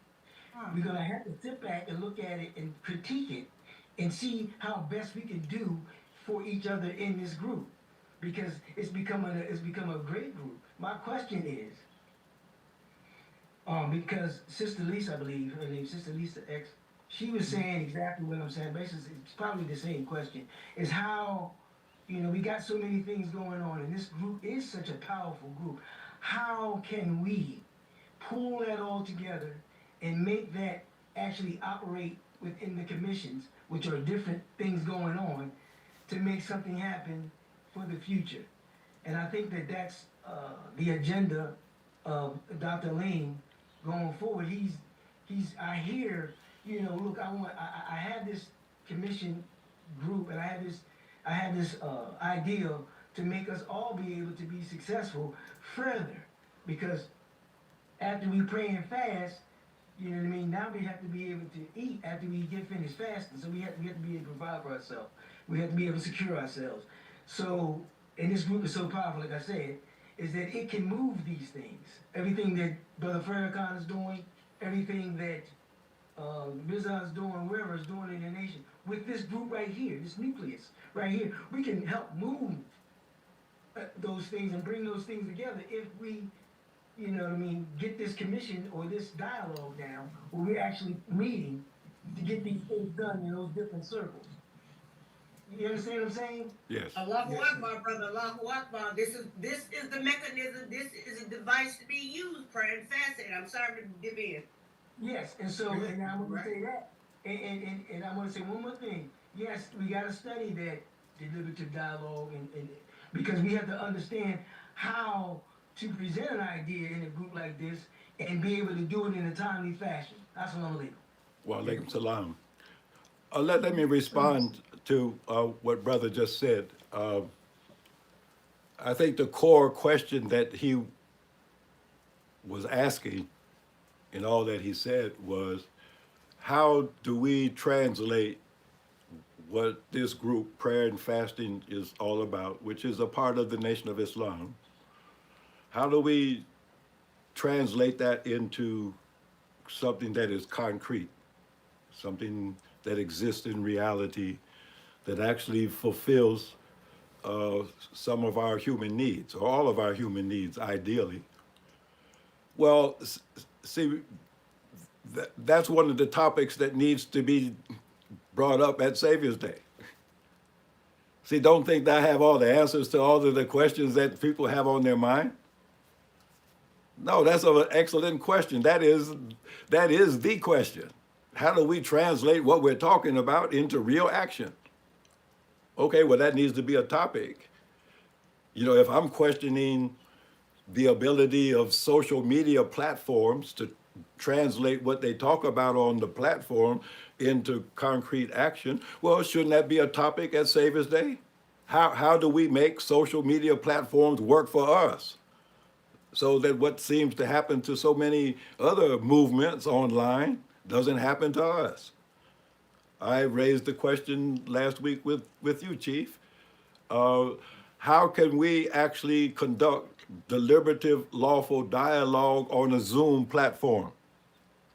We're gonna have to sit back and look at it and critique it, and see how best we can do for each other in this group, because it's become a great group. My question is, because Sister Lisa, I believe her name, Sister Lisa X, she was saying exactly what I'm saying. Basically, it's probably the same question. Is how, we got so many things going on, and this group is such a powerful group. How can we pull that all together and make that actually operate within the commissions, which are different things going on, to make something happen for the future? And I think that that's the agenda of Dr. Lane going forward. I hear, look, I have this commission group, and I have this idea to make us all be able to be successful further, because after we pray and fast, you know what I mean, now we have to be able to eat after we get finished fasting. So we have to be able to provide for ourselves. We have to be able to secure ourselves. So, and this group is so powerful, like I said, is that it can move these things. Everything that Brother Farrakhan is doing, everything that Rizal is doing, wherever is doing in the nation, with this group right here, this nucleus right here, we can help move those things and bring those things together if we, get this commission or this dialogue down, where we're actually meeting to get these things done in those different circles. You understand what I'm saying? Yes. Allahu Yes. Akbar, brother. Allahu Akbar. This is the mechanism. This is a device to be used. Prayer and fasting. I'm sorry to dip in. Yes, and so, and I'm gonna say that, and I'm gonna say one more thing. Yes, we gotta study that deliberative dialogue, and because we have to understand how to present an idea in a group like this and be able to do it in a timely fashion. That's what I'm gonna leave. Wa alaikum salam. Let me respond to what brother just said. I think the core question that he was asking in all that he said was, how do we translate what this group, prayer and fasting, is all about, which is a part of the Nation of Islam? How do we translate that into something that is concrete, something that exists in reality, that actually fulfills some of our human needs, or all of our human needs, ideally? Well, see, that's one of the topics that needs to be brought up at Savior's Day. See, don't think that I have all the answers to all of the questions that people have on their mind. No, that's an excellent question. That is the question. How do we translate what we're talking about into real action? Okay, well, that needs to be a topic. If I'm questioning the ability of social media platforms to translate what they talk about on the platform into concrete action, well, shouldn't that be a topic at Savior's Day? How do we make social media platforms work for us, so that what seems to happen to so many other movements online doesn't happen to us? I raised the question last week with you, Chief. How can we actually conduct deliberative, lawful dialogue on a Zoom platform?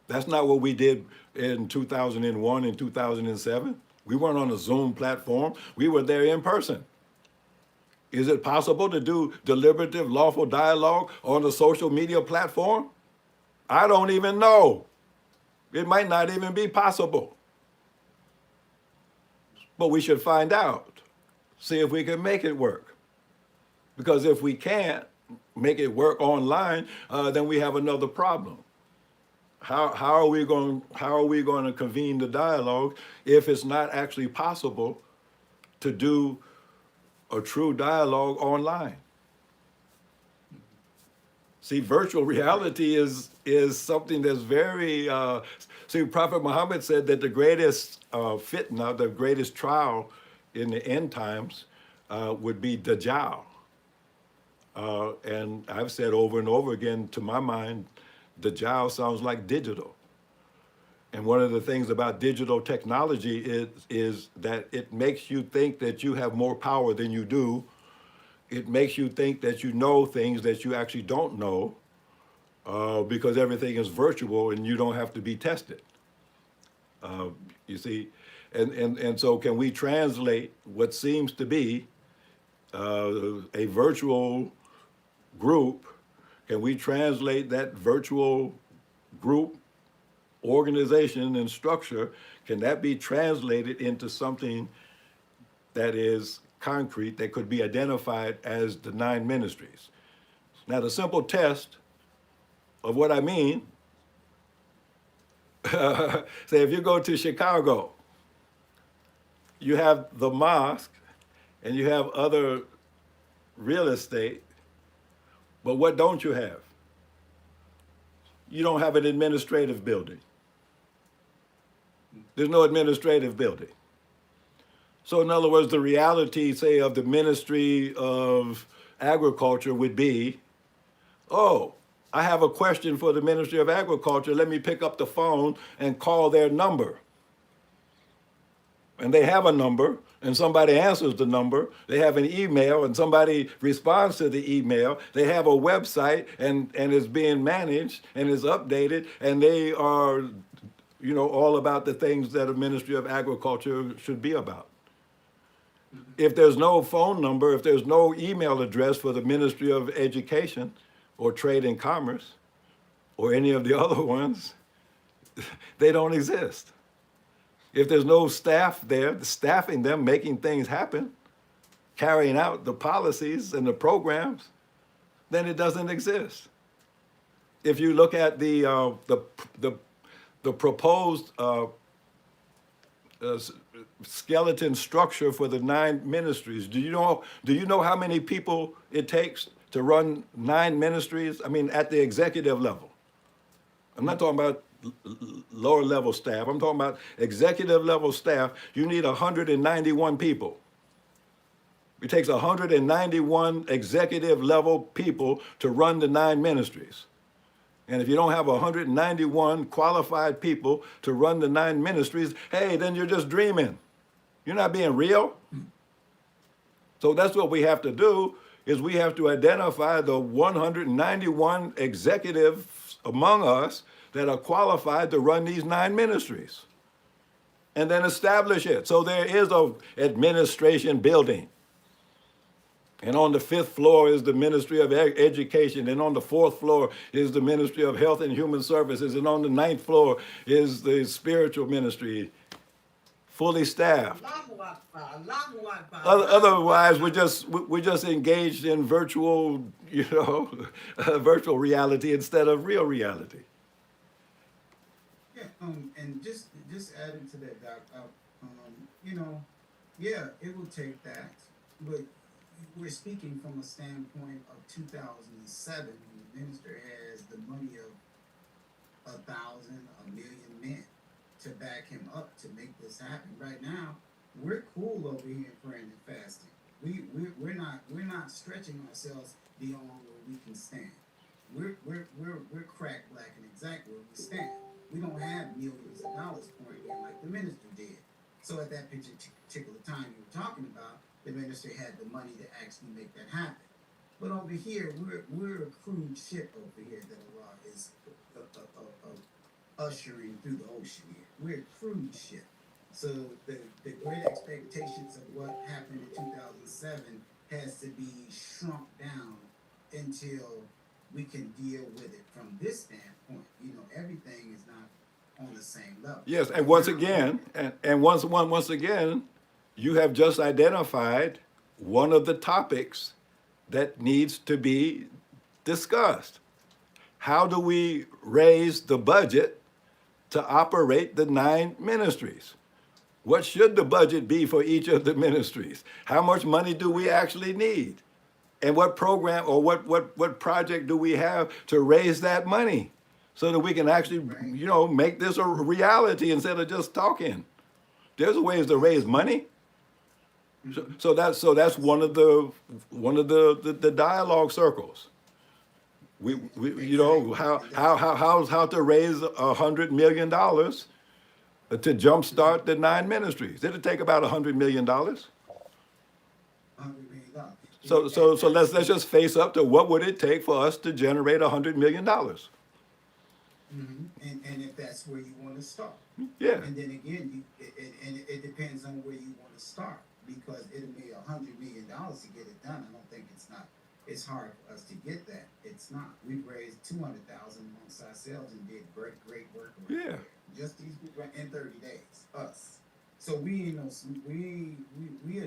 That's not what we did in 2001 and 2007. We weren't on a Zoom platform. We were there in person. Is it possible to do deliberative, lawful dialogue on a social media platform? I don't even know. It might not even be possible. But we should find out, see if we can make it work. Because if we can't make it work online, then we have another problem. How are we going to convene the dialogue if it's not actually possible to do a true dialogue online? See, virtual reality is something that's very. See, Prophet Muhammad said that the greatest fitna, the greatest trial in the end times, would be Dajjal. And I've said over and over again, to my mind, Dajjal sounds like digital. And one of the things about digital technology is that it makes you think that you have more power than you do. It makes you think that you know things that you actually don't know, because everything is virtual and you don't have to be tested. You see, and so can we translate what seems to be a virtual group? Can we translate that virtual group organization and structure? Can that be translated into something that is concrete, that could be identified as the 9 ministries? Now, the simple test of what I mean, say if you go to Chicago, you have the mosque and you have other real estate, but what don't you have? You don't have an administrative building. There's no administrative building. So in other words, the reality, say, of the Ministry of Agriculture would be, oh, I have a question for the Ministry of Agriculture. Let me pick up the phone and call their number. And they have a number, and somebody answers the number. They have an email, and somebody responds to the email. They have a website, and it's being managed, and is updated, and they are, all about the things that a Ministry of Agriculture should be about. If there's no phone number, if there's no email address for the Ministry of Education or Trade and Commerce or any of the other ones, they don't exist. If there's no staff there, staffing them, making things happen, carrying out the policies and the programs, then it doesn't exist. If you look at the proposed skeleton structure for the 9 ministries, do you know how many people it takes to run 9 ministries? I mean, at the executive level. I'm not talking about lower level staff. I'm talking about executive level staff. You need 191 people. It takes 191 executive level people to run the 9 ministries. And if you don't have 191 qualified people to run the 9 ministries, hey, then you're just dreaming. You're not being real. So that's what we have to do, is we have to identify the 191 executives among us that are qualified to run these 9 ministries, and then establish it. So there is an administration building. And on the 5th floor is the Ministry of Education. And on the 4th floor is the Ministry of Health and Human Services. And on the 9th floor is the spiritual ministry, fully staffed. Otherwise, we're just engaged in virtual, virtual reality instead of real reality. Yeah, and just adding to that, Doc, yeah, it will take that, but we're speaking from a standpoint of 2007, when the minister has the money of 1,000, 1,000,000 men to back him up to make this happen. Right now, we're cool over here praying and fasting. We're not stretching ourselves beyond where we can stand. We're crack black and exact where we stand. We don't have millions of dollars pouring in like the minister did. So at that particular time you were talking about, the minister had the money to actually make that happen. But over here, we're a crude ship over here that Allah is ushering through the ocean here. We're a crude ship. So the great expectations of what happened in 2007 has to be shrunk down until we can deal with it from this standpoint. Everything is not on the same level. Yes, and once again, once again, you have just identified one of the topics that needs to be discussed. How do we raise the budget to operate the 9 ministries? What should the budget be for each of the ministries? How much money do we actually need? And what program or what project do we have to raise that money so that we can actually, make this a reality instead of just talking? There's ways to raise money. So that's one of the dialogue circles. How to raise $100 million to jumpstart the 9 ministries. It'll take about $100 million. $100 million. So let's just face up to what would it take for us to generate $100 million. And if that's where you want to start. Yeah, And then again, it depends on where you want to start, because it'll be $100 million to get it done. I don't think it's hard for us to get that. It's not. We've raised 200,000 amongst ourselves and did great work. Yeah. Just these people in 30 days, us. So we are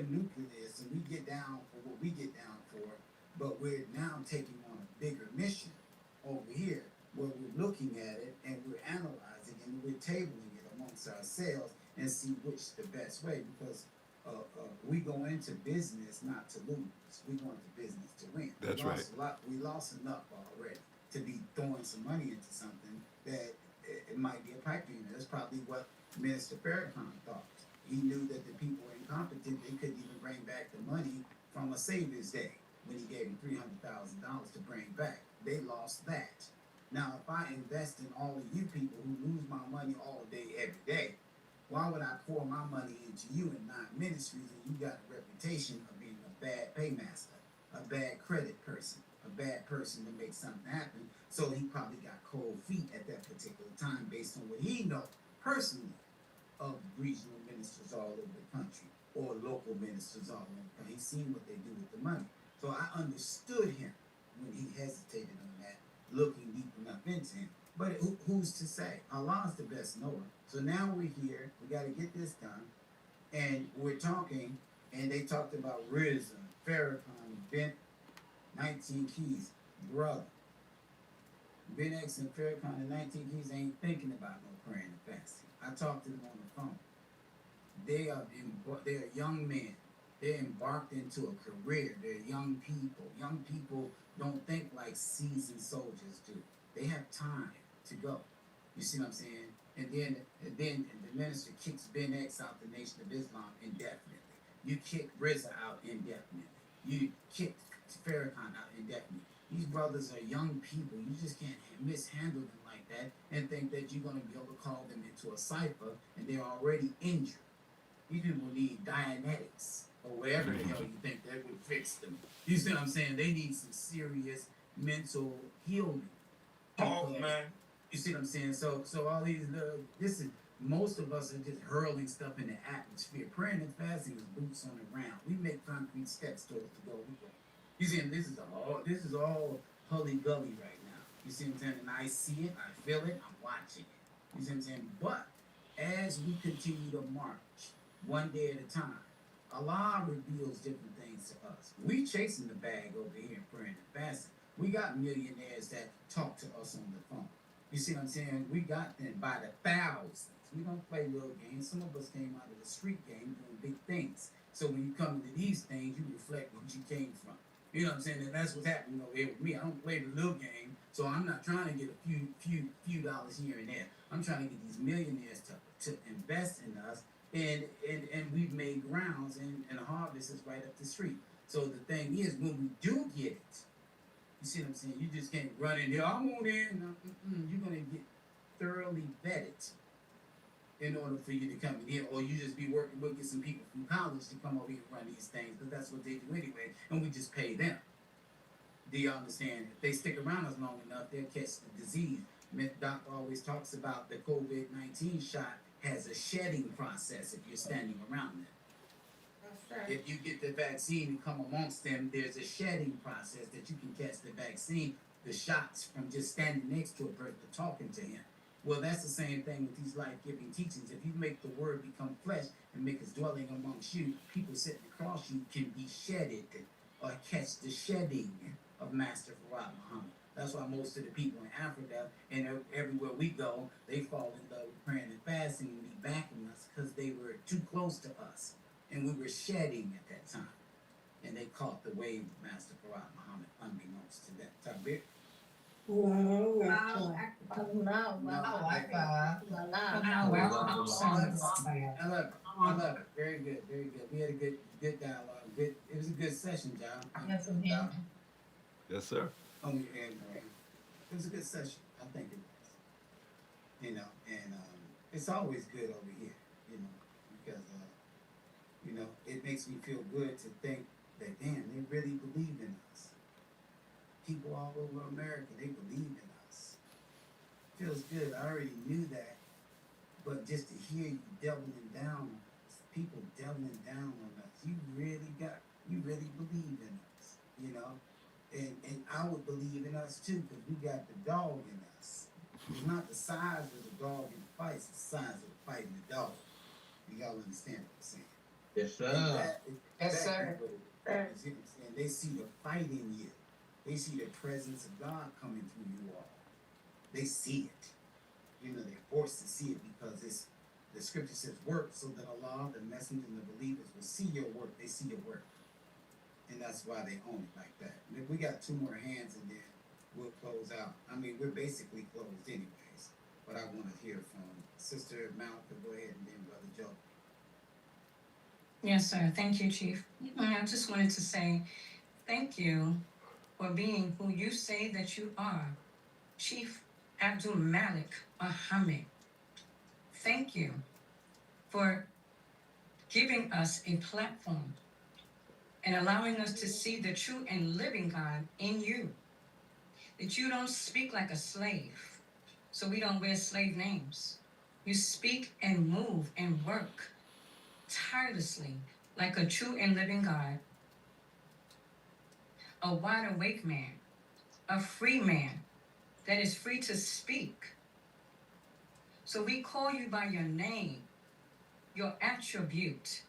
nucleus, and we get down for what we get down for, but we're now taking on a bigger mission over here, where we're looking at it and we're analyzing and we're tabling it amongst ourselves and see which the best way, because we go into business not to lose. We go into business to win. That's right. We lost enough already to be throwing some money into something that it might be a pipe dream. That's probably what Minister Farrakhan thought. He knew that the people were incompetent. They couldn't even bring back the money from a Savior's Day when he gave him $300,000 to bring back. They lost that. Now, if I invest in all of you people who lose my money all day, every day, why would I pour my money into you and not ministries, and you got a reputation of being a bad paymaster, a bad credit person, a bad person to make something happen? So he probably got cold feet at that particular time based on what he knows personally of regional ministers all over the country or local ministers all over the country. He's seen what they do with the money. So I understood him when he hesitated on that, looking deep enough into him. But who's to say? Allah's the best knower. So now we're here. We got to get this done. And we're talking, and they talked about Riz and Farrakhan, Ben, 19 Keys, brother. Ben X and Farrakhan and 19 Keys ain't thinking about no praying and fasting. I talked to them on the phone. They are young men. They're embarked into a career. They're young people. Young people don't think like seasoned soldiers do. They have time to go. You see what I'm saying? And then the minister kicks Ben X out the Nation of Islam indefinitely. You kick Reza out indefinitely. You kick Farrakhan out indefinitely. These brothers are young people. You just can't mishandle them like that and think that you're going to be able to call them into a cipher, and they're already injured. These people need Dianetics or wherever the hell you think that would fix them. You see what I'm saying? They need some serious mental healing. Talk, man. You see what I'm saying? So all these most of us are just hurling stuff in the atmosphere. Praying and fasting is boots on the ground. We make concrete steps towards the goal. You see, this is all hully-gully right now. You see what I'm saying? And I see it, I feel it, I'm watching it. You see what I'm saying? But as we continue to march, one day at a time, Allah reveals different things to us. We chasing the bag over here and praying and fasting. We got millionaires that talk to us on the phone. You see what I'm saying? We got them by the thousands. We don't play little games. Some of us came out of the street game doing big things. So when you come into these things, you reflect what you came from. You know what I'm saying? And that's what's happening over here with me. I don't play the little game, so I'm not trying to get a few dollars here and there. I'm trying to get these millionaires to invest in us, and we've made grounds, and the harvest is right up the street. So the thing is, when we do get it, you see what I'm saying? You just can't run in there. I want in. No, you're gonna get thoroughly vetted in order for you to come in here, or you just be working with get some people from college to come over here and run these things, because that's what they do anyway, and we just pay them. Do you understand? If they stick around us long enough, they'll catch the disease. Doc always talks about the COVID-19 shot has a shedding process if you're standing around them. If you get the vaccine and come amongst them, there's a shedding process that you can catch the vaccine, the shots from just standing next to a person talking to him. Well, that's the same thing with these life-giving teachings. If you make the word become flesh and make its dwelling amongst you, people sitting across you can be shedded or catch the shedding of Master Farad Muhammad. That's why most of the people in Africa and everywhere we go, they fall in love with praying and fasting and be backing us because they were too close to us. And we were shedding at that time. And they caught the wave of Master Farad Muhammad unbeknownst to them. Tabir? I love it. Very good. We had a good dialogue. It was a good session, John. Yes, sir. It was a good session. I think it was. You know, and it's always good over here, you know, because you know, it makes me feel good to think that damn, they really believe in us. People all over America, they believe in us. Feels good. I already knew that, but just to hear you doubling down on us, people doubling down on us, you really believe in us, you know, and I would believe in us too, because we got the dog in us. It's not the size of the dog in the fight, it's the size of the fight in the dog. You gotta understand what I'm saying. Yes, And sir. Yes, sir. And they see the fight in you. They see the presence of God coming through you all. They see it. You know, they're forced to see it because it's the scripture says work so that Allah, the messenger and the believers will see your work. They see your work. And that's why they own it like that. And if we got two more hands and then we'll close out. I mean, we're basically closed anyways. But I want to hear from Sister Malcolm. Go ahead and then Brother Joe. Yes, sir. Thank you, Chief. I just wanted to say thank you for being who you say that you are, Chief Abdul Malik Muhammad. Thank you for giving us a platform and allowing us to see the true and living God in you. That you don't speak like a slave, so we don't wear slave names. You speak and move and work tirelessly like a true and living God, a wide awake man, a free man that is free to speak. So we call you by your name, your attribute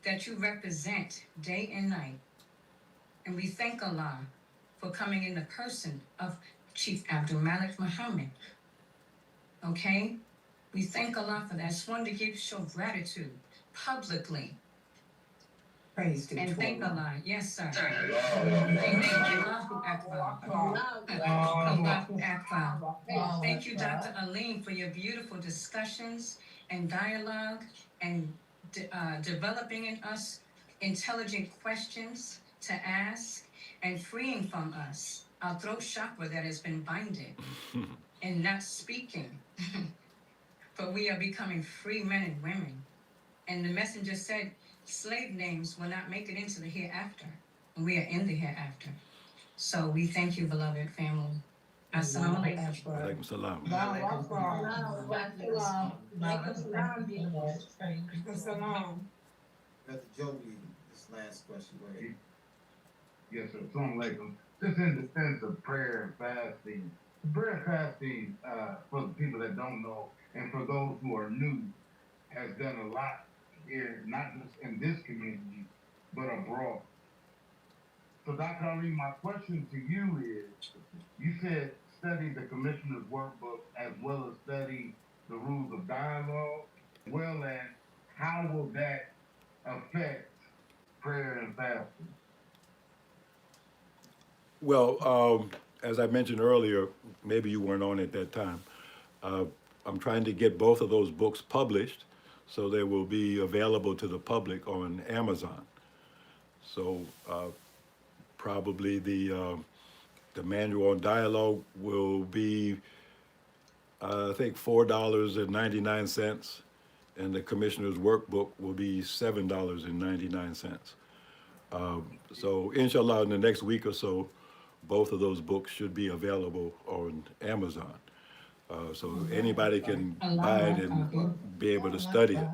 that you represent day and night. And we thank Allah for coming in the person of Chief Abdul Malik Muhammad. Okay? We thank Allah for that. I just wanted to show gratitude publicly. Praise to And thank Allah. Allah. Yes, sir. Amen. Allahu Akbar. Allahu Akbar. Thank you, Dr. Alim, for your beautiful discussions and dialogue and developing in us intelligent questions to ask and freeing from us our throat chakra that has been binded and not speaking. But we are becoming free men and women. And the messenger said, slave names will not make it into the hereafter. And we are in the hereafter. So we thank you, beloved family. Assalamu alaikum. Alaikum salam. Brother Joe, this last question. Go ahead. Yes, sir. Assalamu alaikum. Just in defense of prayer and fasting. Prayer and fasting, for the people that don't know, and for those who are new, has done a lot here, not just in this community, but abroad. So, Dr. Ali, my question to you is, you said study the commissioner's workbook as well as study the rules of dialogue, as well as how will that affect prayer and fasting? Well, as I mentioned earlier, maybe you weren't on at that time. I'm trying to get both of those books published, so they will be available to the public on Amazon. So probably the manual on dialogue will be, I think, $4.99, and the commissioner's workbook will be $7.99. So inshallah, in the next week or so, both of those books should be available on Amazon. So anybody can buy it and be able to study it.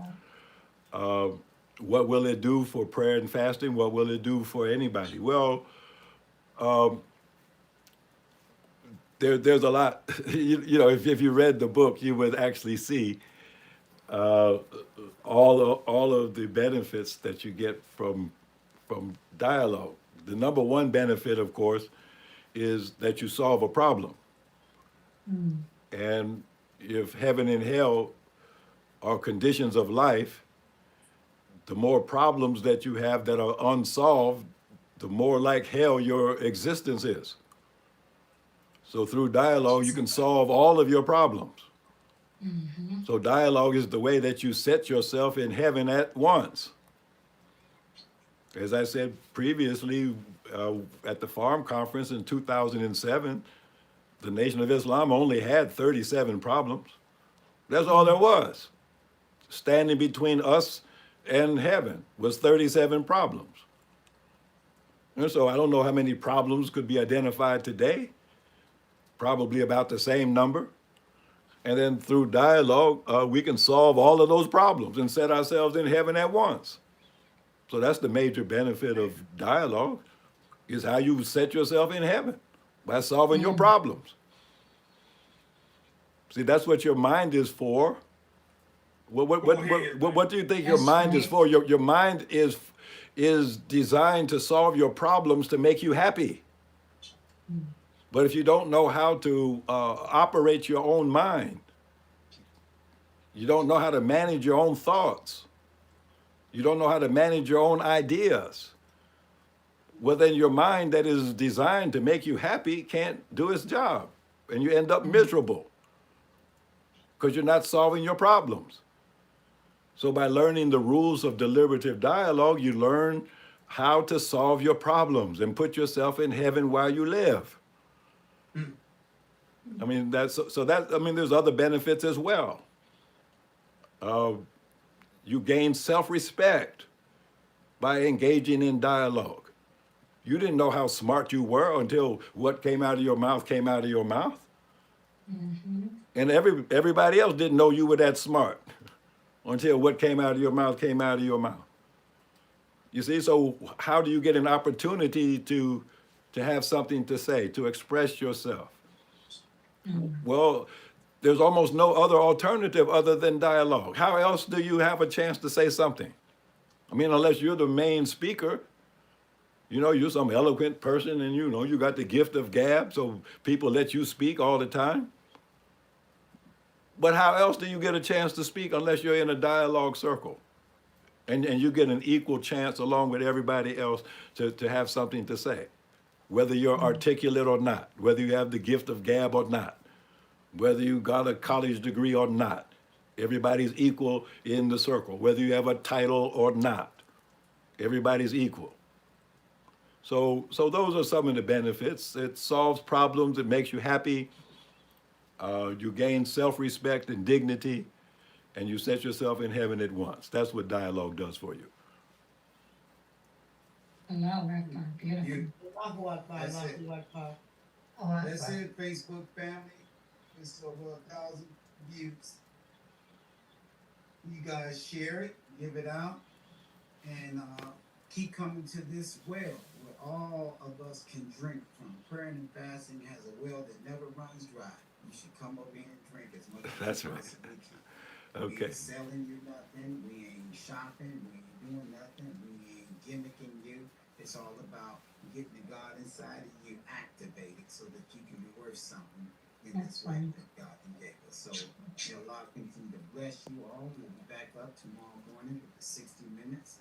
What will it do for prayer and fasting? What will it do for anybody? Well, there's a lot. You know, if you read the book, you would actually see all of the benefits that you get from dialogue. The number one benefit, of course, is that you solve a problem. And if heaven and hell are conditions of life, the more problems that you have that are unsolved, the more like hell your existence is. So through dialogue, you can solve all of your problems. So dialogue is the way that you set yourself in heaven at once. As I said previously, at the Farm Conference in 2007, the Nation of Islam only had 37 problems. That's all there was. Standing between us and heaven was 37 problems. And so I don't know how many problems could be identified today, probably about the same number. And then through dialogue, we can solve all of those problems and set ourselves in heaven at once. So that's the major benefit of dialogue, is how you set yourself in heaven, by solving your problems. See, that's what your mind is for. What do you think your That's mind is right. for? Your mind is designed to solve your problems to make you happy. But if you don't know how to operate your own mind, you don't know how to manage your own thoughts, you don't know how to manage your own ideas, well, then your mind that is designed to make you happy can't do its job. And you end up miserable because you're not solving your problems. So by learning the rules of deliberative dialogue, you learn how to solve your problems and put yourself in heaven while you live. I mean, there's other benefits as well. You gain self-respect by engaging in dialogue. You didn't know how smart you were until what came out of your mouth came out of your mouth. And everybody else didn't know you were that smart until what came out of your mouth came out of your mouth. You see, so how do you get an opportunity to have something to say, to express yourself? Well, there's almost no other alternative other than dialogue. How else do you have a chance to say something? I mean, unless you're the main speaker, you know, you're some eloquent person and you know, you got the gift of gab, so people let you speak all the time. But how else do you get a chance to speak unless you're in a dialogue circle? And you get an equal chance along with everybody else to have something to say, whether you're articulate or not, whether you have the gift of gab or not, whether you got a college degree or not. Everybody's equal in the circle, whether you have a title or not. Everybody's equal. So those are some of the benefits. It solves problems, it makes you happy, you gain self-respect and dignity, and you set yourself in heaven at once. That's what dialogue does for you. Allahu Akbar. Beautiful. You, Allahu Akbar, That's it. Allahu Akbar. Oh, that's it, Facebook family. It's over 1,000 views. You guys share it, give it out, and keep coming to this well where all of us can drink from. Prayer and fasting has a well that never runs dry. You should come over here and drink as much as That's you right. possibly can. We Okay. ain't selling you nothing. We ain't shopping. We ain't doing nothing. We ain't gimmicking you. It's all about getting the God inside of you activated so that you can be worth something in this That's life right. that God gave us. So may Allah continue to bless you all. We'll be back up tomorrow morning with the 60 minutes.